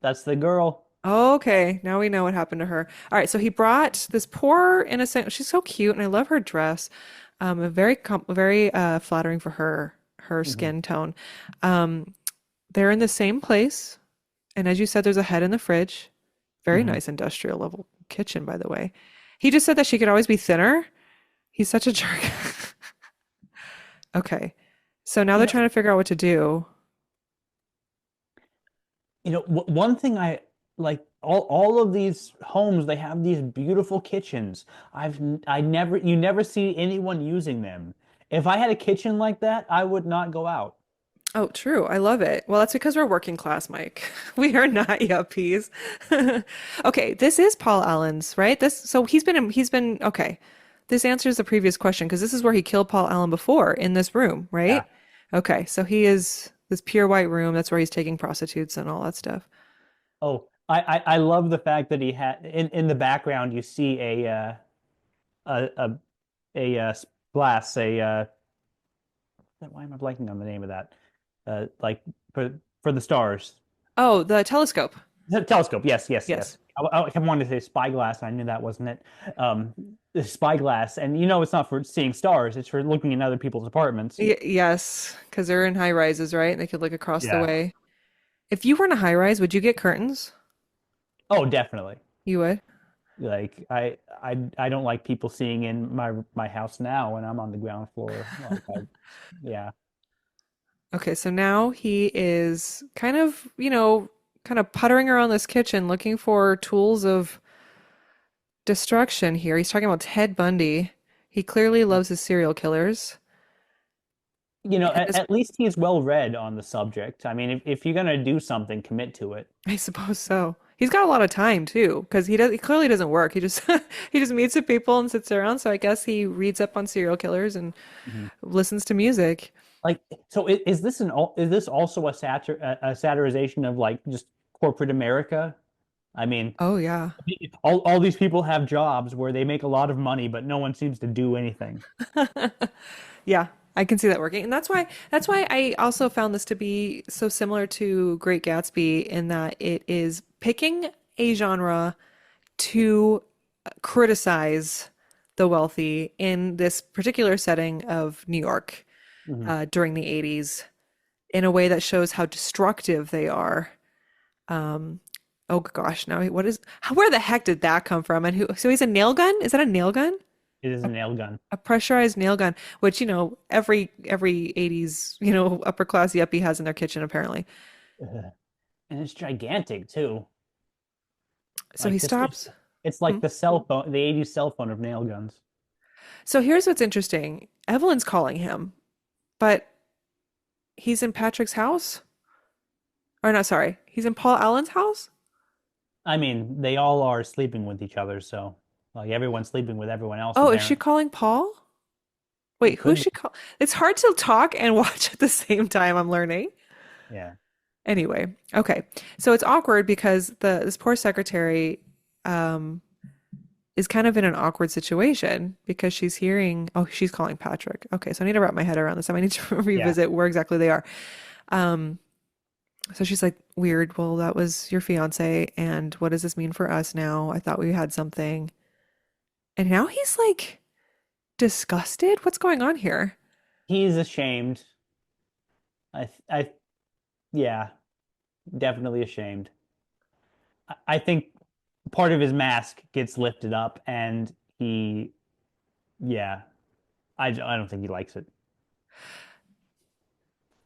That's the girl. Okay, now we know what happened to her. All right, so he brought this poor innocent. She's so cute, and I love her dress. Very flattering for her Hmm. skin tone. Um, they're in the same place, and as you said, there's a head in the fridge. Very Hmm. nice industrial level kitchen, by the way. He just said that she could always be thinner. He's such a jerk. Okay, so now You they're know, trying to figure out what to do. one thing I like, all of these homes, they have these beautiful kitchens. I never you never see anyone using them. If I had a kitchen like that, I would not go out. Oh, true. I love it. Well, that's because we're working class, Mike. We are not yuppies. Okay, this is Paul Allen's, right? He's been okay. This answers the previous question because this is where he killed Paul Allen before in this room, Yeah. right? Okay, so he is this pure white room. That's where he's taking prostitutes and all that stuff. Oh, I love the fact that he had in the background you see a a a glass why am I blanking on the name of that? Like for the stars. Oh, the telescope. Telescope. Yes, yes, Yes. yes. I kept wanting to say spyglass. I knew that wasn't it. The spyglass, and it's not for seeing stars. It's for looking in other people's apartments. Y yes, because they're in high rises, right? And they could look across the Yeah. way. If you were in a high rise, would you get curtains? Oh, definitely. You would? Like I don't like people seeing in my house now when I'm on the ground floor. Yeah. Okay, so now he is kind of puttering around this kitchen looking for tools of destruction here. He's talking about Ted Bundy. He clearly loves his serial killers. And this, At least he's well read on the subject. I mean, if you're gonna do something, commit to it. I suppose so. He's got a lot of time too, because he clearly doesn't work. He just he just meets with people and sits around. So I guess he reads up on serial killers and Mhm. listens to music. Like, so is this also a satirization of like just corporate America? I mean, Oh yeah. all these people have jobs where they make a lot of money, but no one seems to do anything. Yeah, I can see that working. And that's why I also found this to be so similar to Great Gatsby in that it is picking a genre to criticize the wealthy in this particular setting of New York Mhm. during the 80s in a way that shows how destructive they are. Um, oh gosh, now where the heck did that come from? And so he's a nail gun? Is that a nail gun? It is a nail gun. A pressurized nail gun, which, every 80s, upper class yuppie has in their kitchen apparently. Ugh. And it's gigantic too. So he Like this, stops. it's Hmm? like the cell phone, the 80s cell phone of nail guns. So here's what's interesting. Evelyn's calling him, but he's in Patrick's house? Or not, sorry. He's in Paul Allen's house? I mean, they all are sleeping with each other, so like everyone's sleeping with everyone else Oh, is she apparently. calling Paul? It Wait, who's could be. she call? It's hard to talk and watch at the same time, I'm learning. Yeah. Anyway, okay. So it's awkward because the this poor secretary um is kind of in an awkward situation because she's calling Patrick. Okay, so I need to wrap my head around this. I might need to Yeah. revisit where exactly they are. Um, so she's like, weird. Well, that was your fiance, and what does this mean for us now? I thought we had something. And now he's like disgusted. What's going on here? He's ashamed. I yeah, definitely ashamed. I think part of his mask gets lifted up and yeah, I don't think he likes it.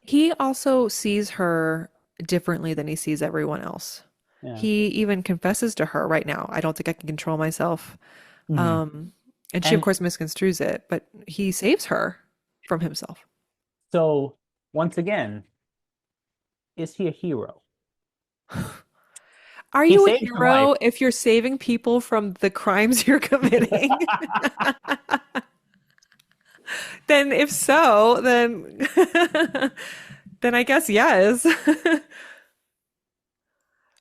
He also sees her differently than he sees everyone else. Yeah. He even confesses to her right now, I don't think I can control myself. Hmm. Um, and she, of And course, misconstrues it, but he saves her. from himself. So once again, is he a hero? Are He you a saved her life. hero if you're saving people from the crimes you're committing? Then if so, then then I guess yes.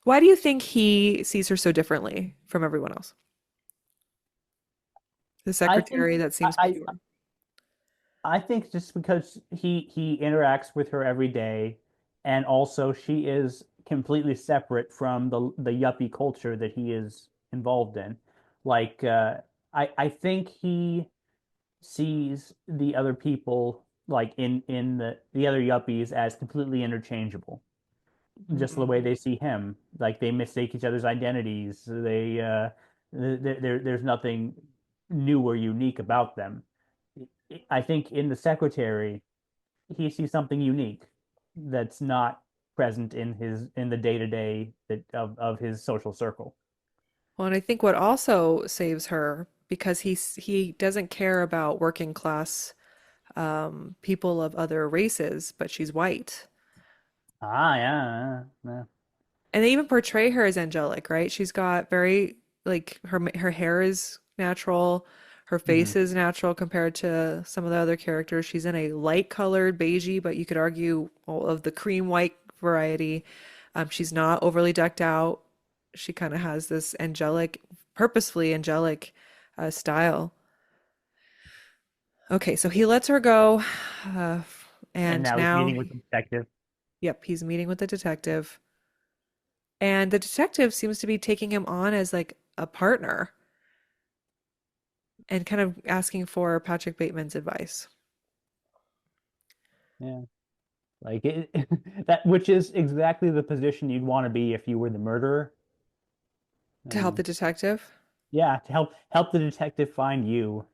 Why do you think he sees her so differently from everyone else? The I think secretary that seems I, pure. I think just because he interacts with her every day, and also she is completely separate from the yuppie culture that he is involved in. Like I think he sees the other people like in the other yuppies as completely interchangeable. Just the Mhm. way they see him, like they mistake each other's identities. There's nothing new or unique about them. I think in the secretary, he sees something unique that's not present in the day-to-day that of his social circle. Well, and I think what also saves her because he doesn't care about working class people of other races, but she's white. Ah, yeah, yeah, And they even portray her as angelic, right? She's got very like her hair is natural, her yeah. face is natural compared to some of the other characters. She's in a light colored beigey, but you could argue well, of the cream white variety. She's not overly decked out. She kind of has this angelic, purposefully angelic style. Okay, so he lets her go, uh, And and now he's now, meeting with the detective. yep, he's meeting with the detective. And the detective seems to be taking him on as like a partner and kind of asking for Patrick Bateman's advice Yeah, like that, which is exactly the position you'd want to be if you were the murderer. to help Um, the detective. yeah, to help the detective find you.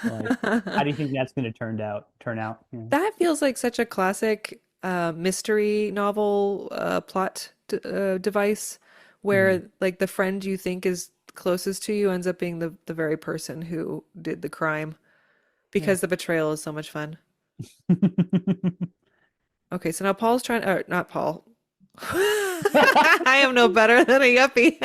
Like, how do you think that's going to turn out? Yeah. That feels like such a classic mystery novel plot device Mhm. where like the friend you think is closest to you ends up being the very person who did the crime Yeah. because the betrayal is so much fun. Okay, so now Paul's trying, or not Paul. I am no better than a yuppie.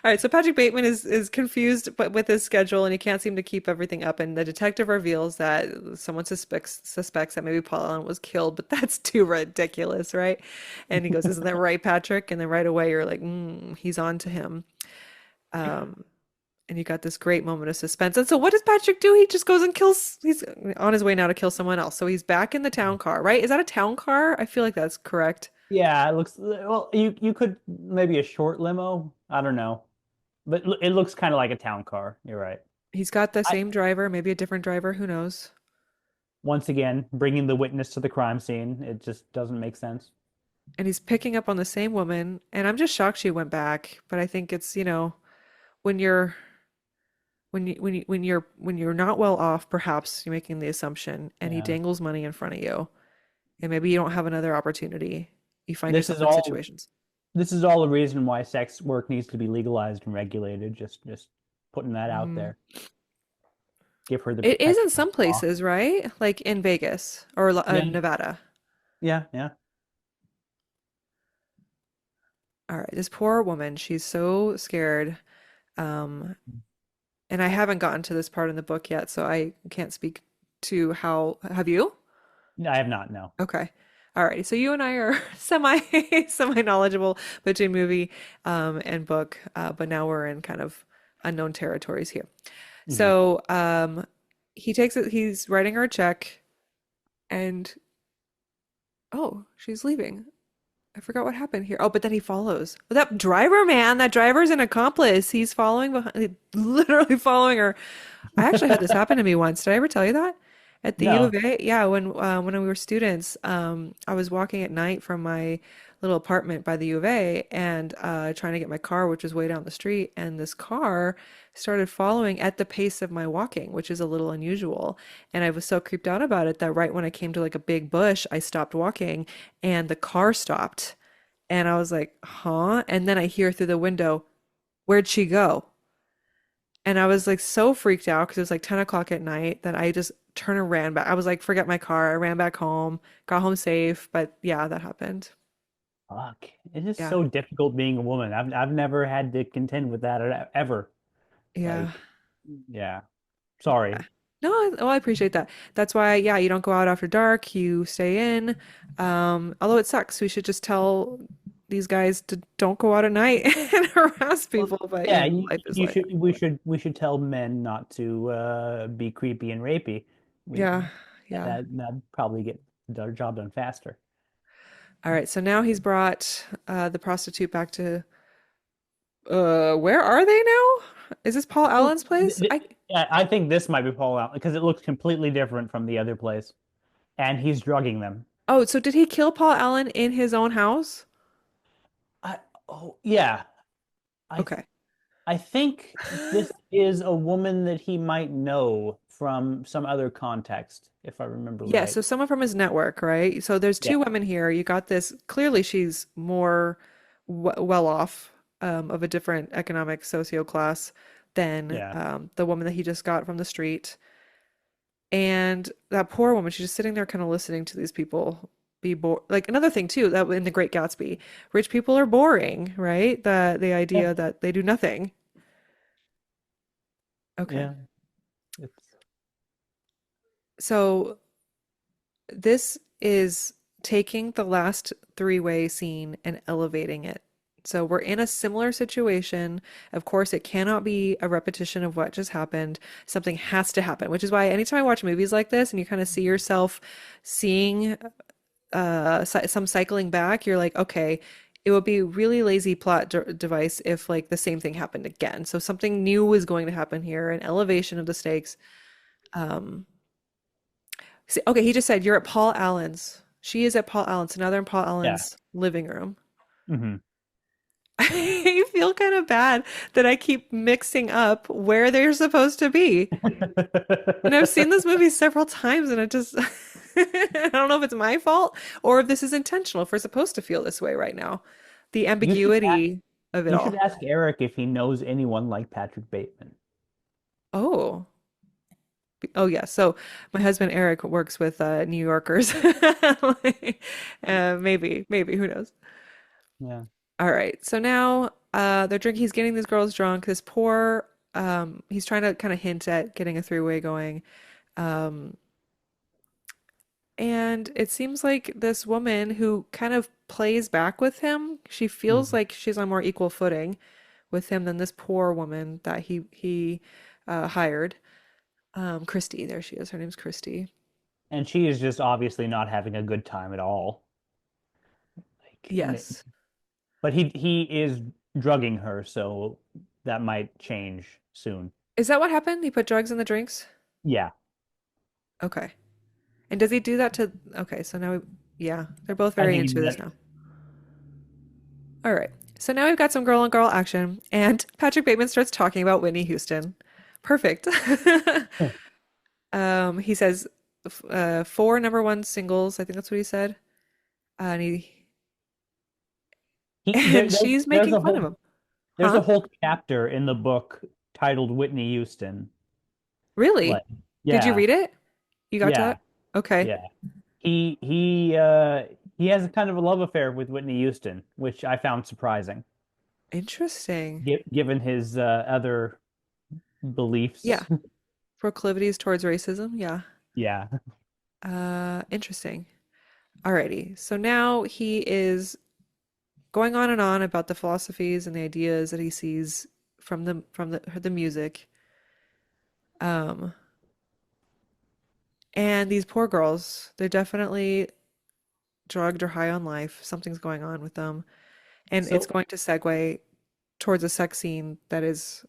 All right, so Patrick Bateman is confused but with his schedule and he can't seem to keep everything up. And the detective reveals that someone suspects that maybe Paul Allen was killed, but that's too ridiculous, right? And he goes, "Isn't that right, Patrick?" And then right away you're like, he's on to him. Um, and you got this great moment of suspense. And so what does Patrick do? He just goes and kills. He's on his way now to kill someone else. So he's back in the town car, right? Is that a town car? I feel like that's correct. Yeah, it looks well. You could maybe a short limo. I don't know, but it looks kind of like a town car. You're right. He's got the I same driver, maybe a different driver, who knows? Once again bringing the witness to the crime scene. It just doesn't make sense. And he's picking up on the same woman. And I'm just shocked she went back. But I think it's, when you're when you're not well off, perhaps you're making the assumption, and he Yeah. dangles money in front of you, and maybe you don't have another opportunity. You find This is yourself in all situations. this is all the reason why sex work needs to be legalized and regulated. Just putting that out Mhm. there. Give her the It is in protection of some the law. places, right? Like in Vegas or Yeah. Nevada. Yeah, yeah. All right, this poor woman, she's so scared. Um, and I haven't gotten to this part in the book yet, so I can't speak to how have you? No, I have not, no. Okay. All right. So you and I are semi knowledgeable between movie and book, but now we're in kind of unknown territories here. Hmm. So he takes it, he's writing her a check and oh, she's leaving. I forgot what happened here. Oh, but then he follows. But that driver, man, that driver's an accomplice. He's following behind, literally following her. I actually had this happen to me once. Did I ever tell you that? At the U of No. A? Yeah, when we were students, I was walking at night from my little apartment by the U of A and trying to get my car, which was way down the street, and this car started following at the pace of my walking, which is a little unusual. And I was so creeped out about it that right when I came to like a big bush, I stopped walking and the car stopped. And I was like, huh? And then I hear through the window, where'd she go? And I was like so freaked out because it was like 10 o'clock at night that I just turned and ran back. I was like, forget my car. I ran back home, got home safe. But yeah, that happened. Fuck. It is Yeah. so difficult being a woman. I've never had to contend with that ever. Yeah. Like, yeah. Sorry. Yeah. No, I appreciate that. That's why, yeah, you don't go out after dark, you stay in. Although it sucks, we should just tell these guys to don't go out at night and harass Well, people, but yeah, life is you life. should we should tell men not to be creepy and rapey. We Yeah, yeah. that probably get their job done faster. All right, so now he's brought the prostitute back to where are they now? Is this Paul Oh, Allen's place? yeah, I think this might be Paul Allen because it looks completely different from the other place, and he's drugging them. Oh, so did he kill Paul Allen in his own house? I oh yeah, I Okay. I think this is a woman that he might know from some other context, if I remember Yeah, right. so someone from his network, right? So there's Yeah, two women here. You got this. Clearly, she's more w well off of a different economic socio class than yeah. the woman that he just got from the street. And that poor woman, she's just sitting there kind of listening to these people be bored. Like another thing too, that in The Great Gatsby, rich people are boring, right? The Yeah, idea that they do nothing. Okay. yeah. It's So this is taking the last three-way scene and elevating it. So we're in a similar situation. Of course, it cannot be a repetition of what just happened. Something has to happen, which is why anytime I watch movies like this and you kind of see yourself seeing some cycling back, you're like, okay, it would be really lazy plot device if like the same thing happened again. So something new is going to happen here, an elevation of the stakes. Um, okay, he just said you're at Paul Allen's. She is at Paul Allen's. So now they're in Paul yeah. Allen's living room. Hmm. I feel kind of bad that I keep mixing up where they're supposed to be. And I've seen this movie several times and it just, I don't know if it's my fault or if this is intentional, if we're supposed to feel this way right now. The You should ambiguity of it you should all. ask Eric if he knows anyone like Patrick Bateman. Oh, oh yeah. So my husband Eric works with New Yorkers. Like, maybe, who knows? Yeah. All right. So now they're drinking, he's getting these girls drunk. This poor he's trying to kind of hint at getting a three-way going. Um and it seems like this woman who kind of plays back with him, she feels Mhm. like she's on more equal footing with him than this poor woman that he hired. Christy, there she is. Her name's Christy. And she is just obviously not having a good time at all. Like, Yes. but he is drugging her, so that might change soon. Is that what happened? He put drugs in the drinks? Yeah. Okay. And does he do that to okay, so now yeah, they're both I very think he into did this that. now. All right. So now we've got some girl on girl action, and Patrick Bateman starts talking about Whitney Houston. Perfect. He says four number one singles. I think that's what he said. And and she's making fun of him. there's a Huh? whole chapter in the book titled Whitney Houston. Like, Really? Did you yeah, read it? You got to yeah, that? Okay. yeah. He has a kind of a love affair with Whitney Houston, which I found surprising, Interesting. given his other beliefs. Yeah. Proclivities towards racism. Yeah. Yeah. Interesting. Alrighty. So now he is going on and on about the philosophies and the ideas that he sees from the music. Um, and these poor girls, they're definitely drugged or high on life. Something's going on with them, and it's So going to segue towards a sex scene that is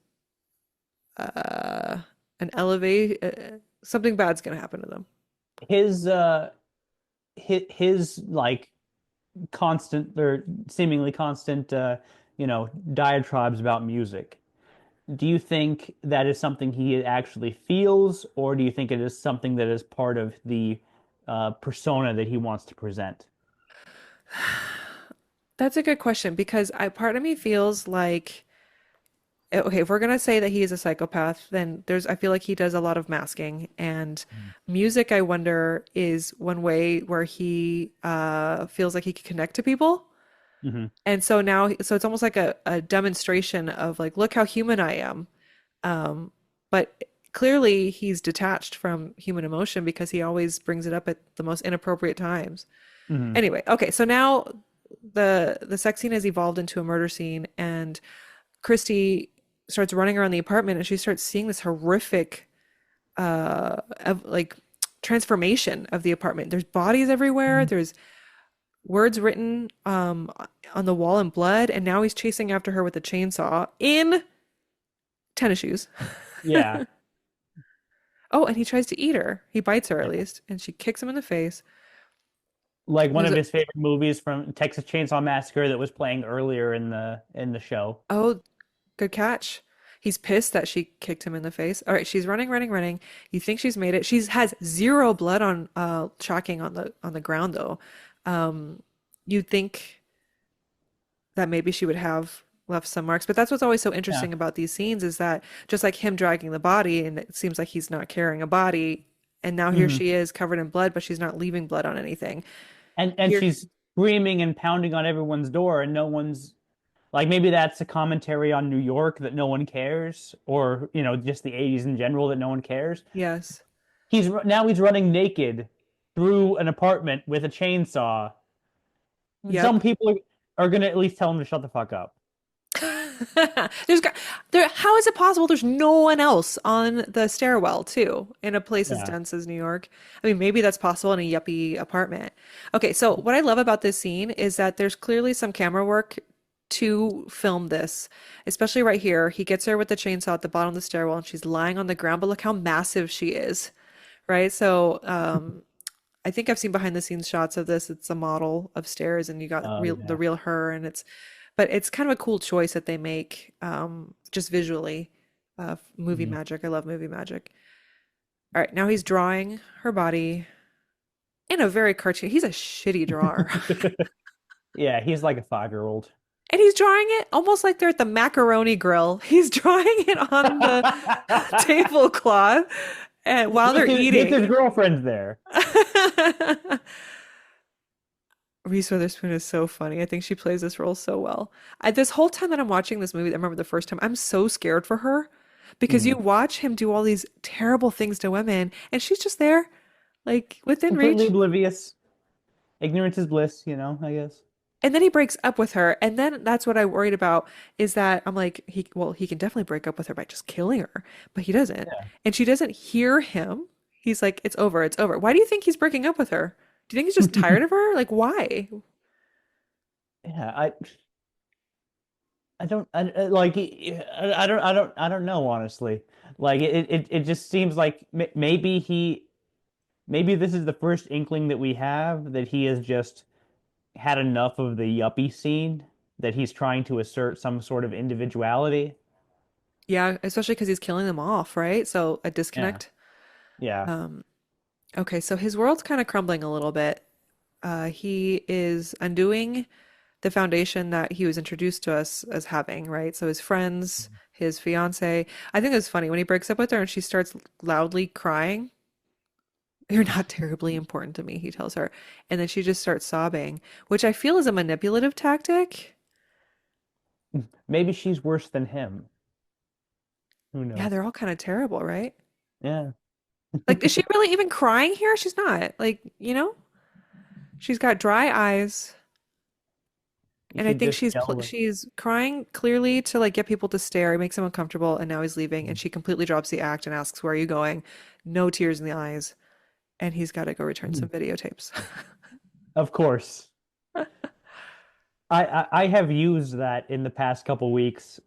uh an elevate. Something bad's going to happen to them. his his like constant or seemingly constant diatribes about music. Do you think that is something he actually feels, or do you think it is something that is part of the persona that he wants to present? That's a good question because I part of me feels like Okay, if we're gonna say that he is a psychopath, then I feel like he does a lot of masking and music, I wonder, is one way where he feels like he can connect to people. Mm-hmm. And so now, so it's almost like a demonstration of like, look how human I am. But clearly he's detached from human emotion because he always brings it up at the most inappropriate times. Hmm. Anyway, okay, so now the sex scene has evolved into a murder scene, and Christy starts running around the apartment and she starts seeing this horrific like transformation of the apartment. There's bodies everywhere. There's words written on the wall in blood, and now he's chasing after her with a chainsaw in tennis shoes. Yeah. Oh, and he tries to eat her. He bites her at Yeah. least, and she kicks him in the face. Like one There's of a his favorite movies from Texas Chainsaw Massacre that was playing earlier in the show. oh, good catch. He's pissed that she kicked him in the face. All right, she's running, running, running. You think she's made it. She has zero blood on tracking on the ground though. You'd think that maybe she would have left some marks, but that's what's always so Yeah. interesting about these scenes is that just like him dragging the body, and it seems like he's not carrying a body, and now here Hmm. she is covered in blood, but she's not leaving blood on anything. And Here, she's screaming and pounding on everyone's door, and no one's like, maybe that's a commentary on New York that no one cares, or just the 80s in general that no one cares. yes. He's running naked through an apartment with a chainsaw. Yep. Some people are gonna at least tell him to shut the fuck up. There's got there. How is it possible there's no one else on the stairwell too in a place as Yeah. dense as New York? I mean, maybe that's possible in a yuppie apartment. Okay, so what I love about this scene is that there's clearly some camera work to film this, especially right here. He gets her with the chainsaw at the bottom of the stairwell, and she's lying on the ground. But look how massive she is, right? So, I think I've seen behind the scenes shots of this. It's a model upstairs, and you got Oh the yeah. real her, and but it's kind of a cool choice that they make, just visually. Movie Mhm. magic. I love movie magic. All right, now he's drawing her body in a very cartoon. He's a shitty drawer, Yeah, he's like a 5-year-old. and he's drawing it almost like they're at the macaroni grill. He's drawing it on the tablecloth, and while they're With his eating. girlfriend there. Reese Witherspoon is so funny. I think she plays this role so well. This whole time that I'm watching this movie, I remember the first time, I'm so scared for her because you Mhm. watch him do all these terrible things to women, and she's just there, like within Completely reach. oblivious. Ignorance is bliss, I guess. And then he breaks up with her, and then that's what I worried about is that I'm like, he can definitely break up with her by just killing her, but he doesn't, Yeah. and she doesn't hear him. He's like, it's over, it's over. Why do you think he's breaking up with her? Do you think he's just tired of her? Like, why? Yeah, I don't like I don't know honestly. Like it just seems like maybe this is the first inkling that we have that he has just had enough of the yuppie scene that he's trying to assert some sort of individuality. Yeah, especially because he's killing them off, right? So a Yeah. disconnect. Yeah. Um, okay, so his world's kind of crumbling a little bit. He is undoing the foundation that he was introduced to us as having, right? So his friends, his fiance. I think it's funny when he breaks up with her and she starts loudly crying. You're not terribly important to me, he tells her. And then she just starts sobbing, which I feel is a manipulative tactic. Maybe she's worse than him. Who Yeah, knows? they're all kind of terrible, right? Yeah. Like, is she really even crying here? She's not. Like, she's got dry eyes. You And I should think just yell like, she's crying clearly to like get people to stare. It makes him uncomfortable, and now he's leaving. And she completely drops the act and asks, "Where are you going?" No tears in the eyes, and he's got to go return some videotapes. of course. I have used that in the past couple weeks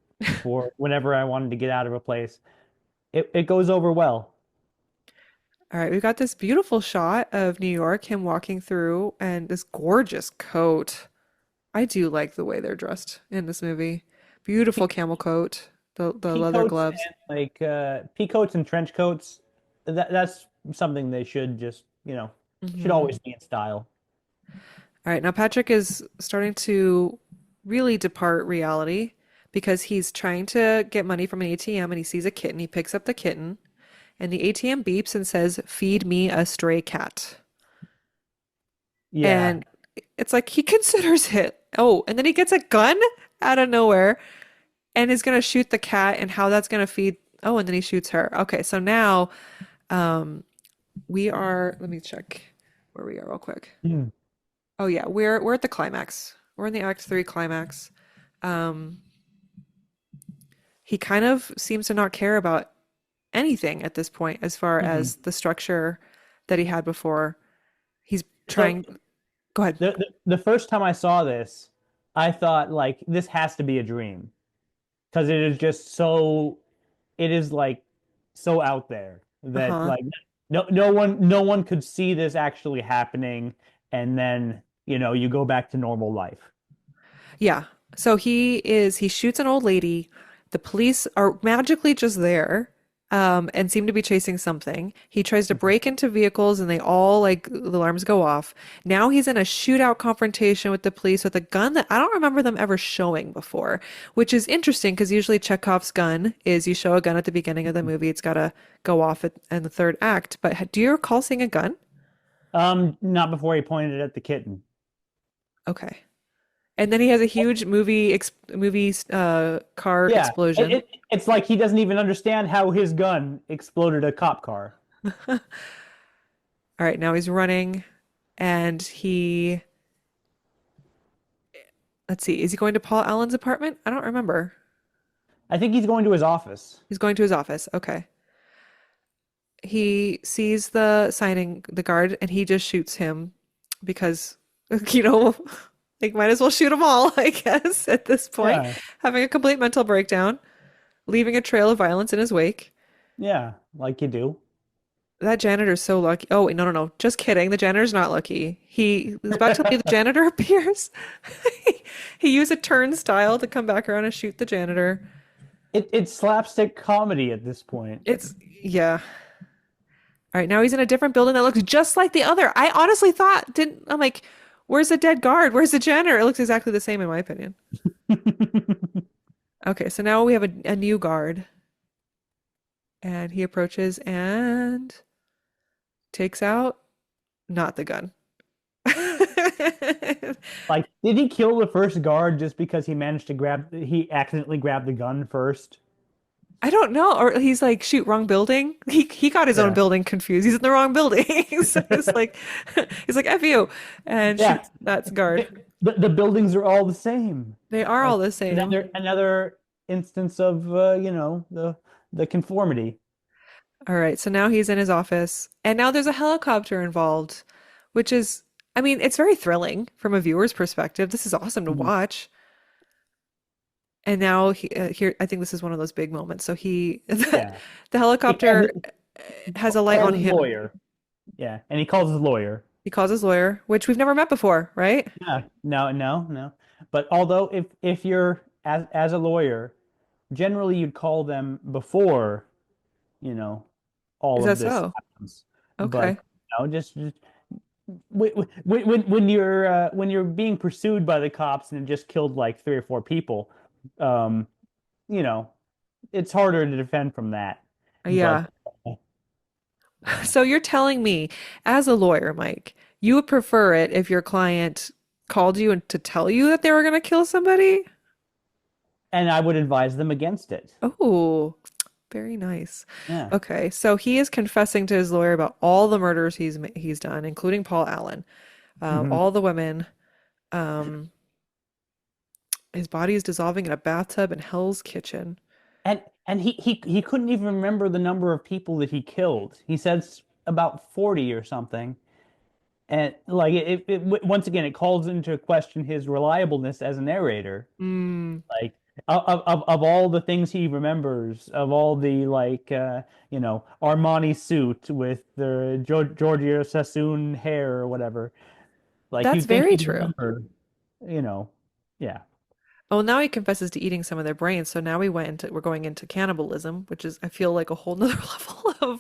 for whenever I wanted to get out of a place. It goes over well. All right, we've got this beautiful shot of New York, him walking through, and this gorgeous coat. I do like the way they're dressed in this movie. Beautiful Pe camel coat, the Pea leather coats gloves. and pea coats and trench coats. That's something they should Hmm. always be in style. All right, now Patrick is starting to really depart reality because he's trying to get money from an ATM and he sees a kitten. He picks up the kitten and the ATM beeps and says, "Feed me a stray cat." Yeah. And it's like he considers it. Oh, and then he gets a gun out of nowhere and is going to shoot the cat and how that's going to feed. Oh, and then he shoots her. Okay, so now um we are, let me check where we are real quick. Hmm. Oh yeah, we're at the climax. We're in the Act 3 climax. Um he kind of seems to not care about anything at this point as far Mhm. as the structure that he had before. He's So trying, go ahead. the first time I saw this, I thought like this has to be a dream because it is just so it is like so out there that Uh-huh. like no one could see this actually happening, and then you go back to normal life. Yeah. So he shoots an old lady. The police are magically just there, and seem to be chasing something. He tries to break into vehicles and they all like the alarms go off. Now he's in a shootout confrontation with the police with a gun that I don't remember them ever showing before, which is interesting because usually Chekhov's gun is you show a gun at the beginning of the movie, it's got to go off in the third act. But do you recall seeing a gun? Not before he pointed at the kitten. Okay. And then he has a huge movie car Yeah, explosion. it's like he doesn't even understand how his gun exploded a cop car. All right, now he's running and let's see, is he going to Paul Allen's apartment? I don't remember. I think he's going to his office. He's going to his office. Okay. He sees the signing, the guard, and he just shoots him because, you know, like might as well shoot them all, I guess, at this point. Yeah, Having a complete mental breakdown, leaving a trail of violence in his wake. yeah, like you do. That janitor's so lucky. Oh, wait, no, no, no. Just kidding. The janitor's not lucky. He is about to leave. The janitor appears. He used a turnstile to come back around and shoot the janitor. It's slapstick comedy at this point. It's, yeah. All right, now he's in a different building that looks just like the other. I honestly thought, didn't, I'm like, where's the dead guard? Where's the janitor? It looks exactly the same in my opinion. Okay, so now we have a new guard and he approaches and takes out not the gun. Like, did he kill the first guard just because he accidentally grabbed the gun first? I don't know. Or he's like, shoot, wrong building. He got his own Yeah. building confused. He's in the wrong building. So he's like, F you, and Yeah. shoots that guard. The buildings are all the same. They are all Like the same. another instance of the conformity. All right, so now he's in his office, and now there's a helicopter involved, which is, I mean, it's very thrilling from a viewer's perspective. This is awesome to Mhm. watch. And now here, I think this is one of those big moments. So the Yeah. He calls, helicopter has a light calls on his him. lawyer. Yeah, and he calls his lawyer. He calls his lawyer, which we've never met before, right? Yeah. No, no, no. But although if you're as a lawyer, generally you'd call them before, you know, Is all that of this so? happens. Okay. But just when you're being pursued by the cops and have just killed like three or four people, um, you know, it's harder to defend from that. But Yeah. So you're telling me, as a lawyer, Mike, you would prefer it if your client called you and to tell you that they were going to kill somebody? and I would advise them against it. Oh, very nice. Yeah. Okay, so he is confessing to his lawyer about all the murders he's done, including Paul Allen, Hmm. all the women. Um, his body is dissolving in a bathtub in Hell's Kitchen. And he couldn't even remember the number of people that he killed. He says about 40 or something. And like once again, it calls into question his reliableness as a narrator. Mm, Like of all the things he remembers, of all the like Armani suit with the Giorgio Sassoon hair or whatever, like that's you'd think very he'd true. remember, you know, yeah. Oh, now he confesses to eating some of their brains. So now we're going into cannibalism, which is I feel like a whole nother level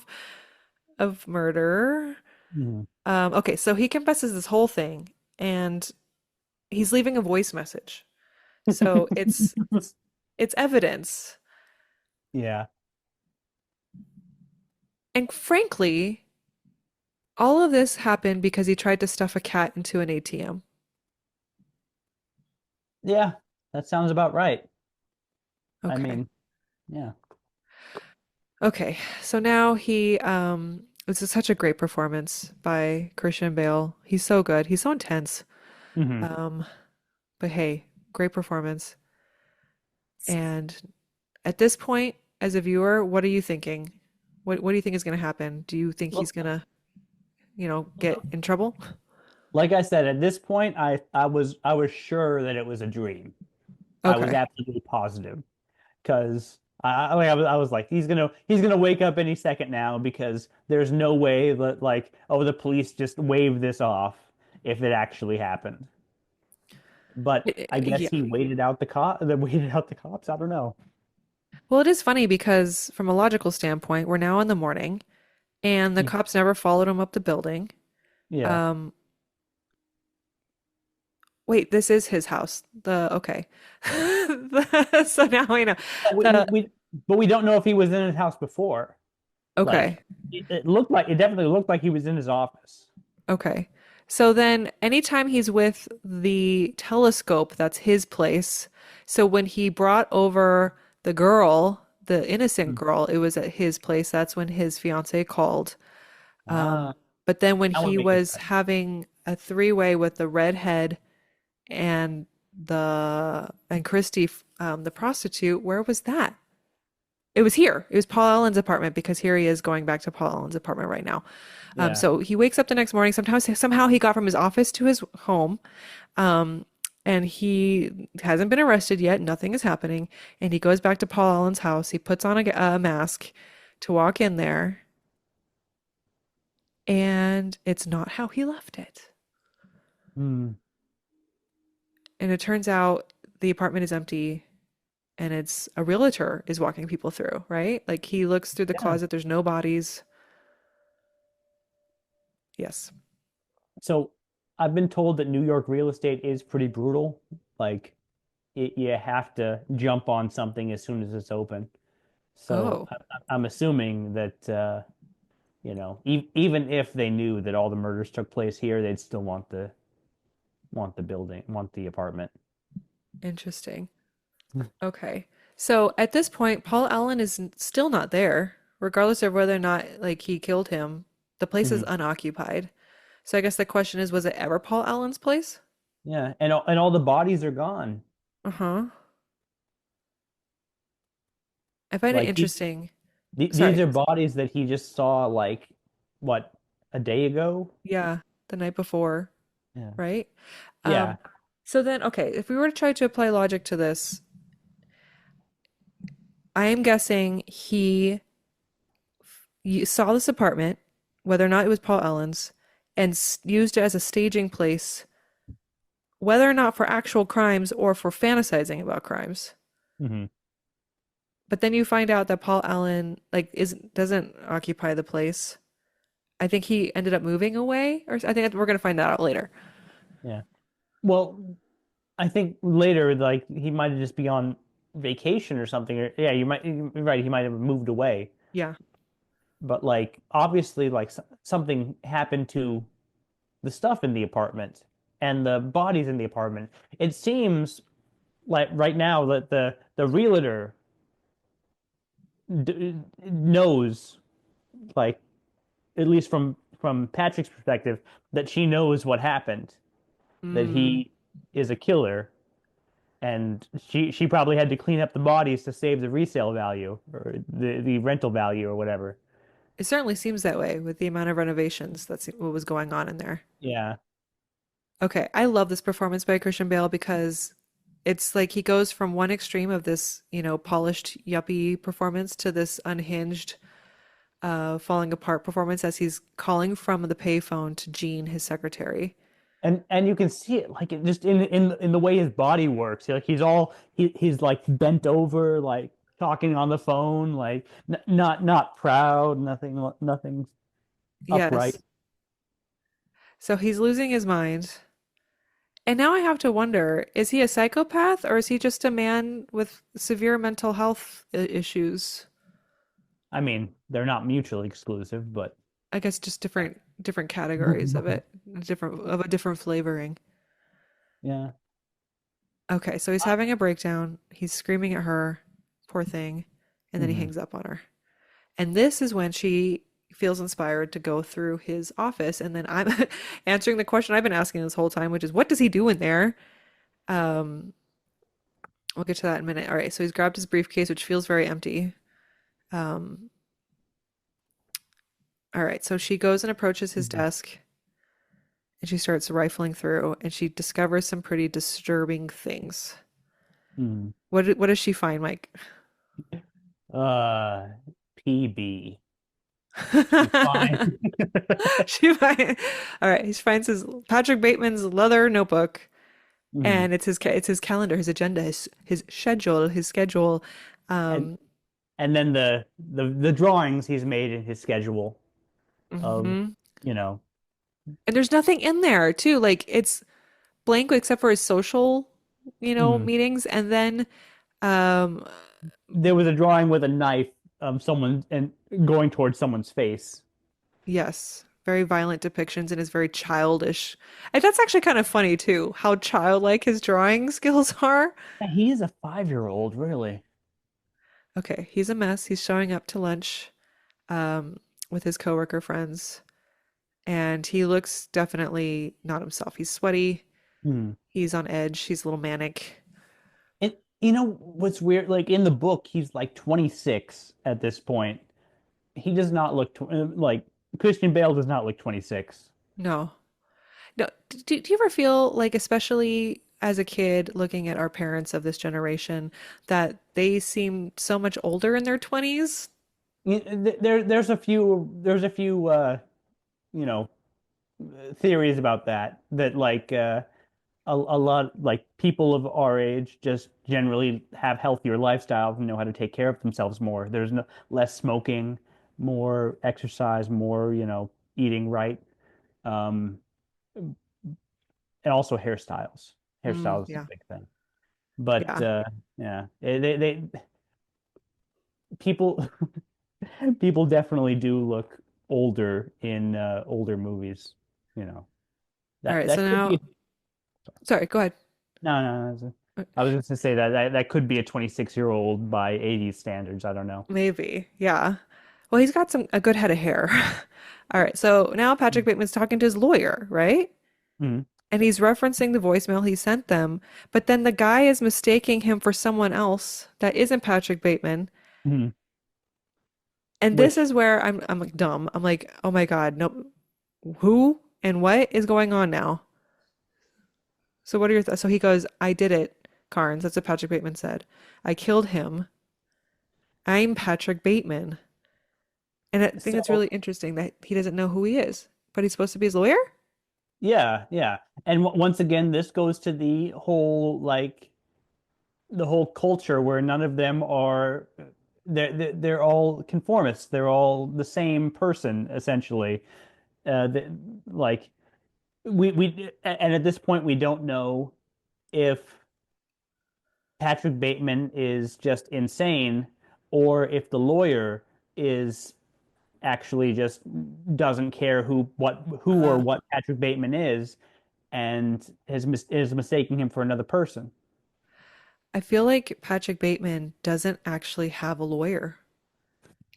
of murder. Mhm. Okay, so he confesses this whole thing and he's leaving a voice message. So It's evidence. Yeah. And frankly, all of this happened because he tried to stuff a cat into an ATM. Yeah, that sounds about right. I Okay. mean, yeah. Okay. So now this is such a great performance by Christian Bale. He's so good. He's so intense. Hmm. Um, but hey, great performance. And at this point, as a viewer, what are you thinking? What do you think is going to happen? Do you think he's Well, going to, get in trouble? like I said, at this point, I was sure that it was a dream. I was Okay. absolutely positive because I was like he's gonna wake up any second now because there's no way that like oh the police just waved this off if it actually happened. But I guess Yeah. he waited out the cops. I don't know. Well, it is funny because from a logical standpoint, we're now in the morning and the Yeah. cops never followed him up the building. Yeah. Um, Wait, this is his house. Okay. So now I know. But The we don't know if he was in his house before. Like Okay. it definitely looked like he was in his office. Okay. So then anytime he's with the telescope, that's his place. So when he brought over the girl, the innocent Hmm. girl, it was at his place. That's when his fiance called. Ah, But then when that would he make it was having a three-way with the redhead and Christy, the prostitute, where was that? It was here. It was Paul Allen's apartment because here he is going back to Paul Allen's apartment right now. yeah. So he wakes up the next morning. Sometimes somehow he got from his office to his home, um, and he hasn't been arrested yet. Nothing is happening, and he goes back to Paul Allen's house. He puts on a mask to walk in there, and it's not how he left it. Hmm. And it turns out the apartment is empty, and it's a realtor is walking people through, right? Like he looks through the Yeah. closet. There's no bodies. Yes. So I've been told that New York real estate is pretty brutal. Like you have to jump on something as soon as it's open. So Oh, I'm assuming that even if they knew that all the murders took place here, they'd still want the building, want the apartment. interesting. Okay. So at this point, Paul Allen is still not there, regardless of whether or not like he killed him. The place is Mhm. unoccupied. So I guess the question is, was it ever Paul Allen's place? Yeah, and all the bodies are gone. Uh-huh. I find it Like interesting. these Sorry. are bodies that he just saw like what a day ago. Yeah, the night before, Yeah. right? Yeah. Um, so then, okay, if we were to try to apply logic to this, I am guessing he saw this apartment, whether or not it was Paul Allen's, and used it as a staging place, whether or not for actual crimes or for fantasizing about crimes. Hmm. But then you find out that Paul Allen like is doesn't occupy the place. I think he ended up moving away, or I think we're gonna find that out later. Yeah. Well, I think later, like he might have just be on vacation or something. Or yeah, you're right. He might have moved away. Yeah. But like obviously, like something happened to the stuff in the apartment and the bodies in the apartment. It seems like right now that the realtor d knows, like at least from Patrick's perspective, that she knows what happened, that Mm. he is a killer, and she probably had to clean up the bodies to save the resale value or the rental value or whatever. It certainly seems that way with the amount of renovations that's what was going on in there. Yeah. Okay, I love this performance by Christian Bale because it's like he goes from one extreme of this, polished yuppie performance to this unhinged, falling apart performance as he's calling from the payphone to Jean, his secretary. And you can see it like it just in the way his body works. Like he's like bent over, like talking on the phone, like n not proud, nothing upright. Yes. So he's losing his mind, And now I have to wonder, is he a psychopath or is he just a man with severe mental health issues? I mean, they're not mutually exclusive, but I guess just different categories of it, different of a different flavoring. yeah. Okay, so he's having a breakdown. He's screaming at her, poor thing, and then he Mhm. hangs up on her. And this is when she feels inspired to go through his office. And then I'm answering the question I've been asking this whole time, which is, what does he do in there? Um, we'll get to that in a minute. All right, so he's grabbed his briefcase, which feels very empty. Um, all right, so she goes and approaches his Mhm. desk and she starts rifling through and she discovers some pretty disturbing things. Mhm. What does she find, Mike? Uh, PB. She's fine. She find, all right, he finds his Patrick Bateman's leather notebook, Mhm. and it's his calendar, his agenda, his schedule, his schedule. And Um, and then the drawings he's made in his schedule of, mhm. you know, And there's nothing in there too. Like it's blank except for his social, mhm. meetings, and then um, There was a drawing with a knife, someone and going towards someone's face. yes, very violent depictions and is very childish. And that's actually kind of funny too, how childlike his drawing skills are. Yeah, he is a 5-year-old, really. Okay, he's a mess. He's showing up to lunch um, with his coworker friends, and he looks definitely not himself. He's sweaty. Hmm. He's on edge. He's a little manic. And you know what's weird? Like in the book, he's like 26 at this point. He does not look tw like Christian Bale does not look 26. No, no. Do you ever feel like, especially as a kid, looking at our parents of this generation, that they seem so much older in their 20s? There's a few you know theories about that like a lot like people of our age just generally have healthier lifestyles and know how to take care of themselves more. There's no less smoking, more exercise, more, eating right. Um, and also hairstyles. Mm, Hairstyles is a yeah, big thing. But yeah. yeah, people people definitely do look older in older movies. You know. All That right. So that could be now, sorry, go ahead. no, no, no. I was just gonna say that could be a 26-year-old by 80s standards. I don't know. Maybe, yeah. Well, he's got a good head of hair. All right. So now Patrick Bateman's talking to his lawyer, right? Mm-hmm. And he's referencing the voicemail he sent them, but then the guy is mistaking him for someone else that isn't Patrick Bateman. Hmm. And this Which is where I'm like dumb. I'm like, oh my God, no, who and what is going on now? So what are your thoughts? So he goes, I did it, Carnes. That's what Patrick Bateman said. I killed him. I'm Patrick Bateman. And I think it's so really interesting that he doesn't know who he is, but he's supposed to be his lawyer? yeah, yeah. And once again, this goes to the whole culture where none of them are they're all conformists. They're all the same person essentially. The, like and at this point we don't know if Patrick Bateman is just insane or if the lawyer is actually just doesn't care who or Uh, what Patrick Bateman is and is mistaking him for another person. I feel like Patrick Bateman doesn't actually have a lawyer.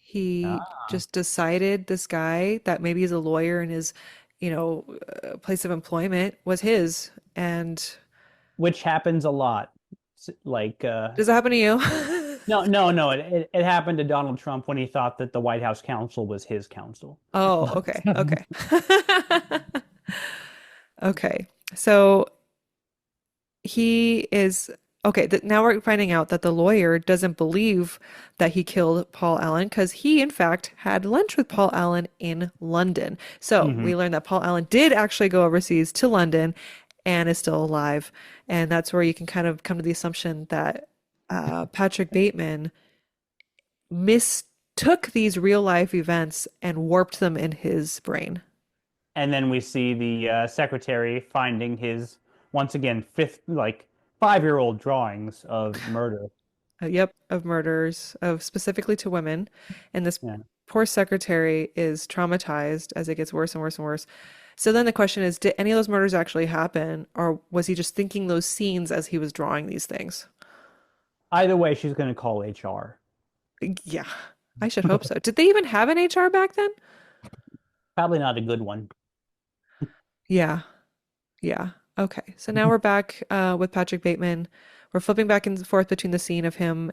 He Ah. just decided this guy that maybe he's a lawyer and his, place of employment was his. And Which happens a lot. Like does that happen to you? no, no, no. It happened to Donald Trump when he thought that the White House counsel was his counsel. Oh, okay. Okay. Okay. So he is okay. Now we're finding out that the lawyer doesn't believe that he killed Paul Allen because he, in fact, had lunch with Paul Allen in London. So Hmm. we learned that Paul Allen did actually go overseas to London and is still alive. And that's where you can kind of come to the assumption that Patrick Bateman mistook these real life events and warped them in his brain. And then we see the secretary finding his once again, fifth, like 5-year-old drawings of murder. Yep, of murders, of specifically to women. And this Yeah. poor secretary is traumatized as it gets worse and worse and worse. So then the question is, did any of those murders actually happen, or was he just thinking those scenes as he was drawing these things? Either way, she's going to call HR. Yeah, I should hope so. Did they even have an HR back then? Probably not a good one. Yeah, yeah. Okay, so now we're back with Patrick Bateman. We're flipping back and forth between the scene of him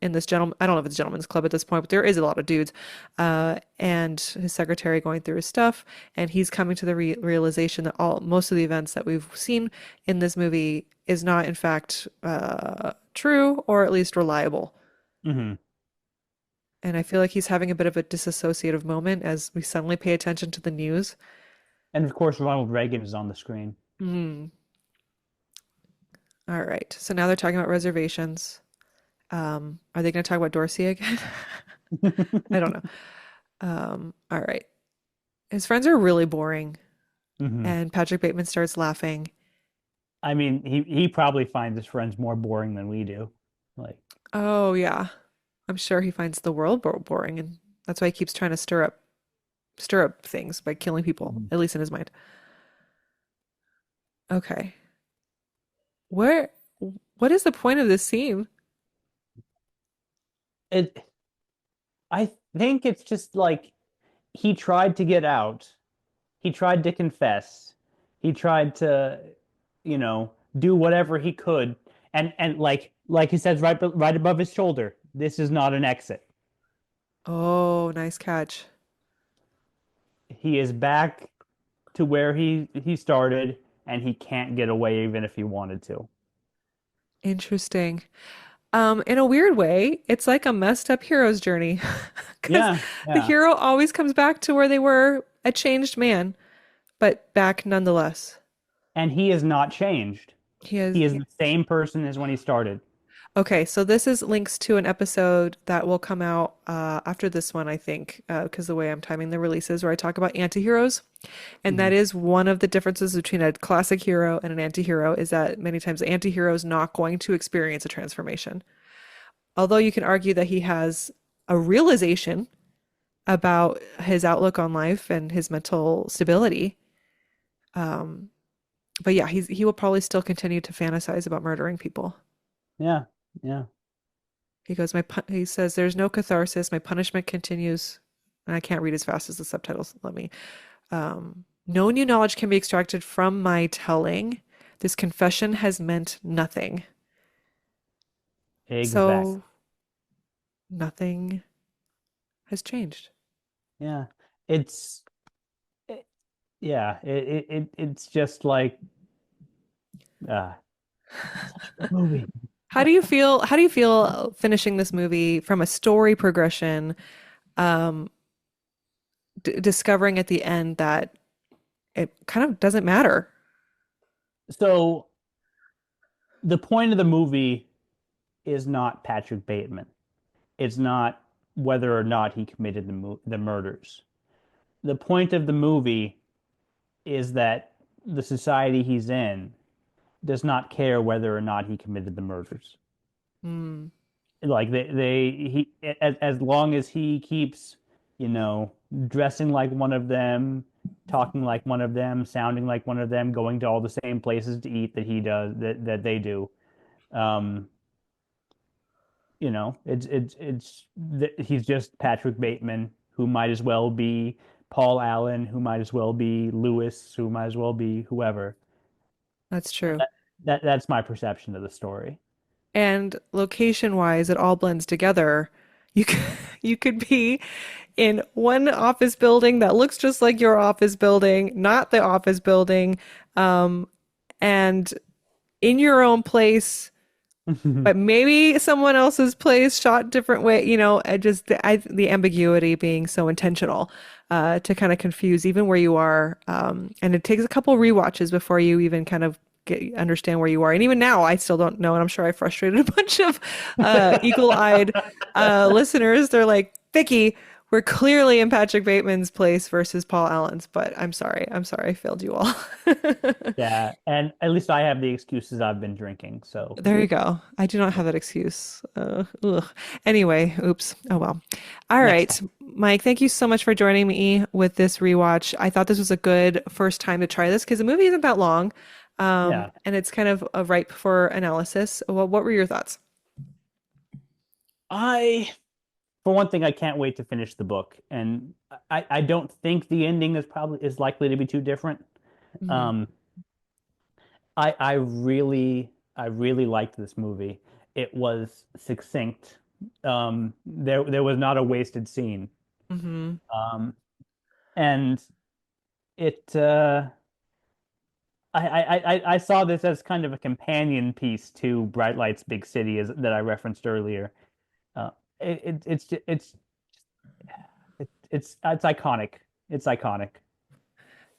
in this gentleman, I don't know if it's a gentleman's club at this point, but there is a lot of dudes, and his secretary going through his stuff, and he's coming to the realization that most of the events that we've seen in this movie is not in fact true or at least reliable. Hmm. And I feel like he's having a bit of a disassociative moment as we suddenly pay attention to the news. And of course, Ronald Reagan is on the screen. Mm. All right. So now they're talking about reservations. Are they going to talk about Dorsey again? I don't know. All right. His friends are really boring, Hmm. and Patrick Bateman starts laughing. I mean, he probably finds his friends more boring than we do. Like, Oh, yeah. I'm sure he finds the world boring, and that's why he keeps trying to stir up things by killing people, mhm. at least in his mind. Okay. Where what is the point of this scene? it. I think it's just like he tried to get out. He tried to confess. He tried to, do whatever he could. And like he says right above his shoulder, this is not an exit. Oh, nice catch. He is back to where he started, and he can't get away even if he wanted to. Interesting. In a weird way, it's like a messed up hero's journey because Yeah, the yeah. hero always comes back to where they were, a changed man, but back nonetheless. And he is not changed. He is. He is the same person as when he started. Okay, so this is links to an episode that will come out after this one, I think, because the way I'm timing the releases, where I talk about antiheroes. And that Mhm. is one of the differences between a classic hero and an antihero is that many times the antihero is not going to experience a transformation. Although you can argue that he has a realization about his outlook on life and his mental stability. Um, but yeah, he will probably still continue to fantasize about murdering people. Yeah, yeah. He goes, he says, there's no catharsis. My punishment continues. And I can't read as fast as the subtitles let me. No new knowledge can be extracted from my telling. This confession has meant nothing. Exactly. So nothing has changed. Yeah. It's it, yeah, it's just like uh such a good movie. How do you feel? How do you feel finishing this movie from a story progression, um, discovering at the end that it kind of doesn't matter? So the point of the movie is not Patrick Bateman. It's not whether or not he committed the murders. The point of the movie is that the society he's in does not care whether or not he committed the murders. Mm, Like as long as he keeps, dressing like one of them, talking like one of them, sounding like one of them, going to all the same places to eat that he does that they do. Um, he's just Patrick Bateman, who might as well be Paul Allen, who might as well be Lewis, who might as well be whoever. that's true. That's my perception of the story. And location wise, it all blends together. You could, you could be in one office building that looks just like your office building, not the office building, um, and in your own place, but maybe someone else's place shot different way. The ambiguity being so intentional to kind of confuse even where you are. And it takes a couple rewatches before you even kind of understand where you are. And even now, I still don't know. And I'm sure I frustrated a bunch of eagle-eyed listeners. They're like, Vickie, we're clearly in Patrick Bateman's place versus Paul Allen's, but I'm sorry. I'm sorry I failed you all. Yeah, and at least I have the excuses I've been drinking. So There you go. I do not have that excuse. Ugh. Anyway, oops. Oh well. All next time. right, Mike, thank you so much for joining me with this rewatch. I thought this was a good first time to try this because the movie isn't that long, Yeah. and it's kind of ripe for analysis. Well, what were your thoughts? I, for one thing, I can't wait to finish the book, and I don't think the ending is likely to be too different. Hmm. Um, I really liked this movie. It was succinct. There was not a wasted scene. Hmm. Um, and it I saw this as kind of a companion piece to Bright Lights Big City as that I referenced earlier. Uh, it's iconic. It's iconic.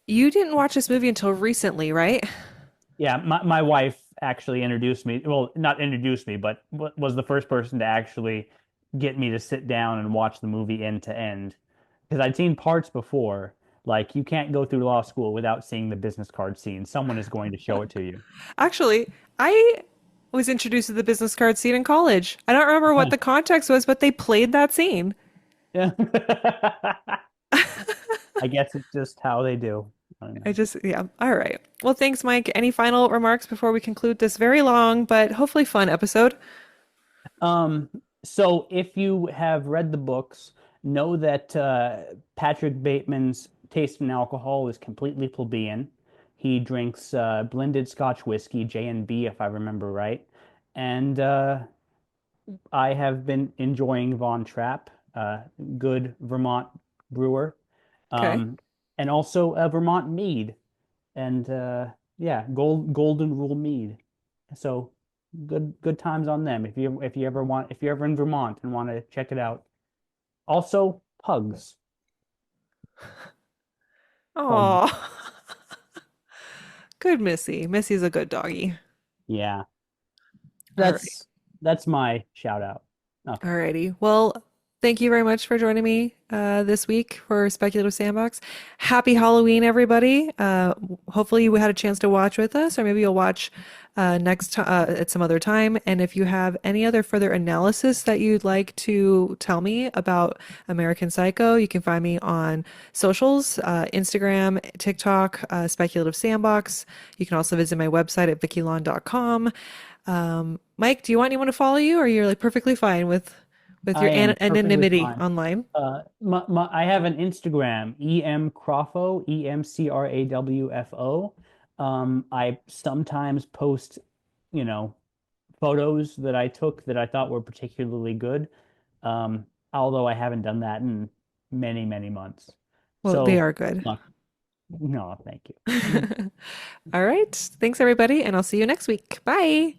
You didn't watch this movie until recently, right? Yeah, my wife actually introduced me. Well, not introduced me, but was the first person to actually get me to sit down and watch the movie end to end. Because I'd seen parts before. Like you can't go through law school without seeing the business card scene. Someone is going to show it to you. Actually, I was introduced to the business card scene in college. I don't remember what the context was, but they played that scene. Yeah. I guess it's just how they do. I don't I know. just, yeah. All right. Well, thanks, Mike. Any final remarks before we conclude this very long but hopefully fun episode? Um, so if you have read the books, know that Patrick Bateman's taste in alcohol is completely plebeian. He drinks blended Scotch whiskey, J&B, if I remember right. And I have been enjoying Von Trapp, good Vermont brewer, Okay. um, and also a Vermont mead. And yeah, Golden Rule mead. So good times on them if you're ever in Vermont and want to check it out. Also, pugs. Pugs. Oh, good Missy. Missy's a good doggy. Yeah. All right. That's my shout out. Okay. Alrighty. Well, thank you very much for joining me this week for Speculative Sandbox. Happy Halloween, everybody. Hopefully you had a chance to watch with us, or maybe you'll watch at some other time. And if you have any other further analysis that you'd like to tell me about American Psycho, you can find me on socials, Instagram, TikTok, Speculative Sandbox. You can also visit my website at vickielon.com. Mike, do you want anyone to follow you, or you're like perfectly fine with I your am perfectly anonymity fine. online? I have an Instagram, Crawfo, EMCRAWFO. I sometimes post, you know, photos that I took that I thought were particularly good. Although I haven't done that in many months. Well, they So, are good. look, no, thank you. All right. Thanks, everybody, and I'll see you next week. Bye.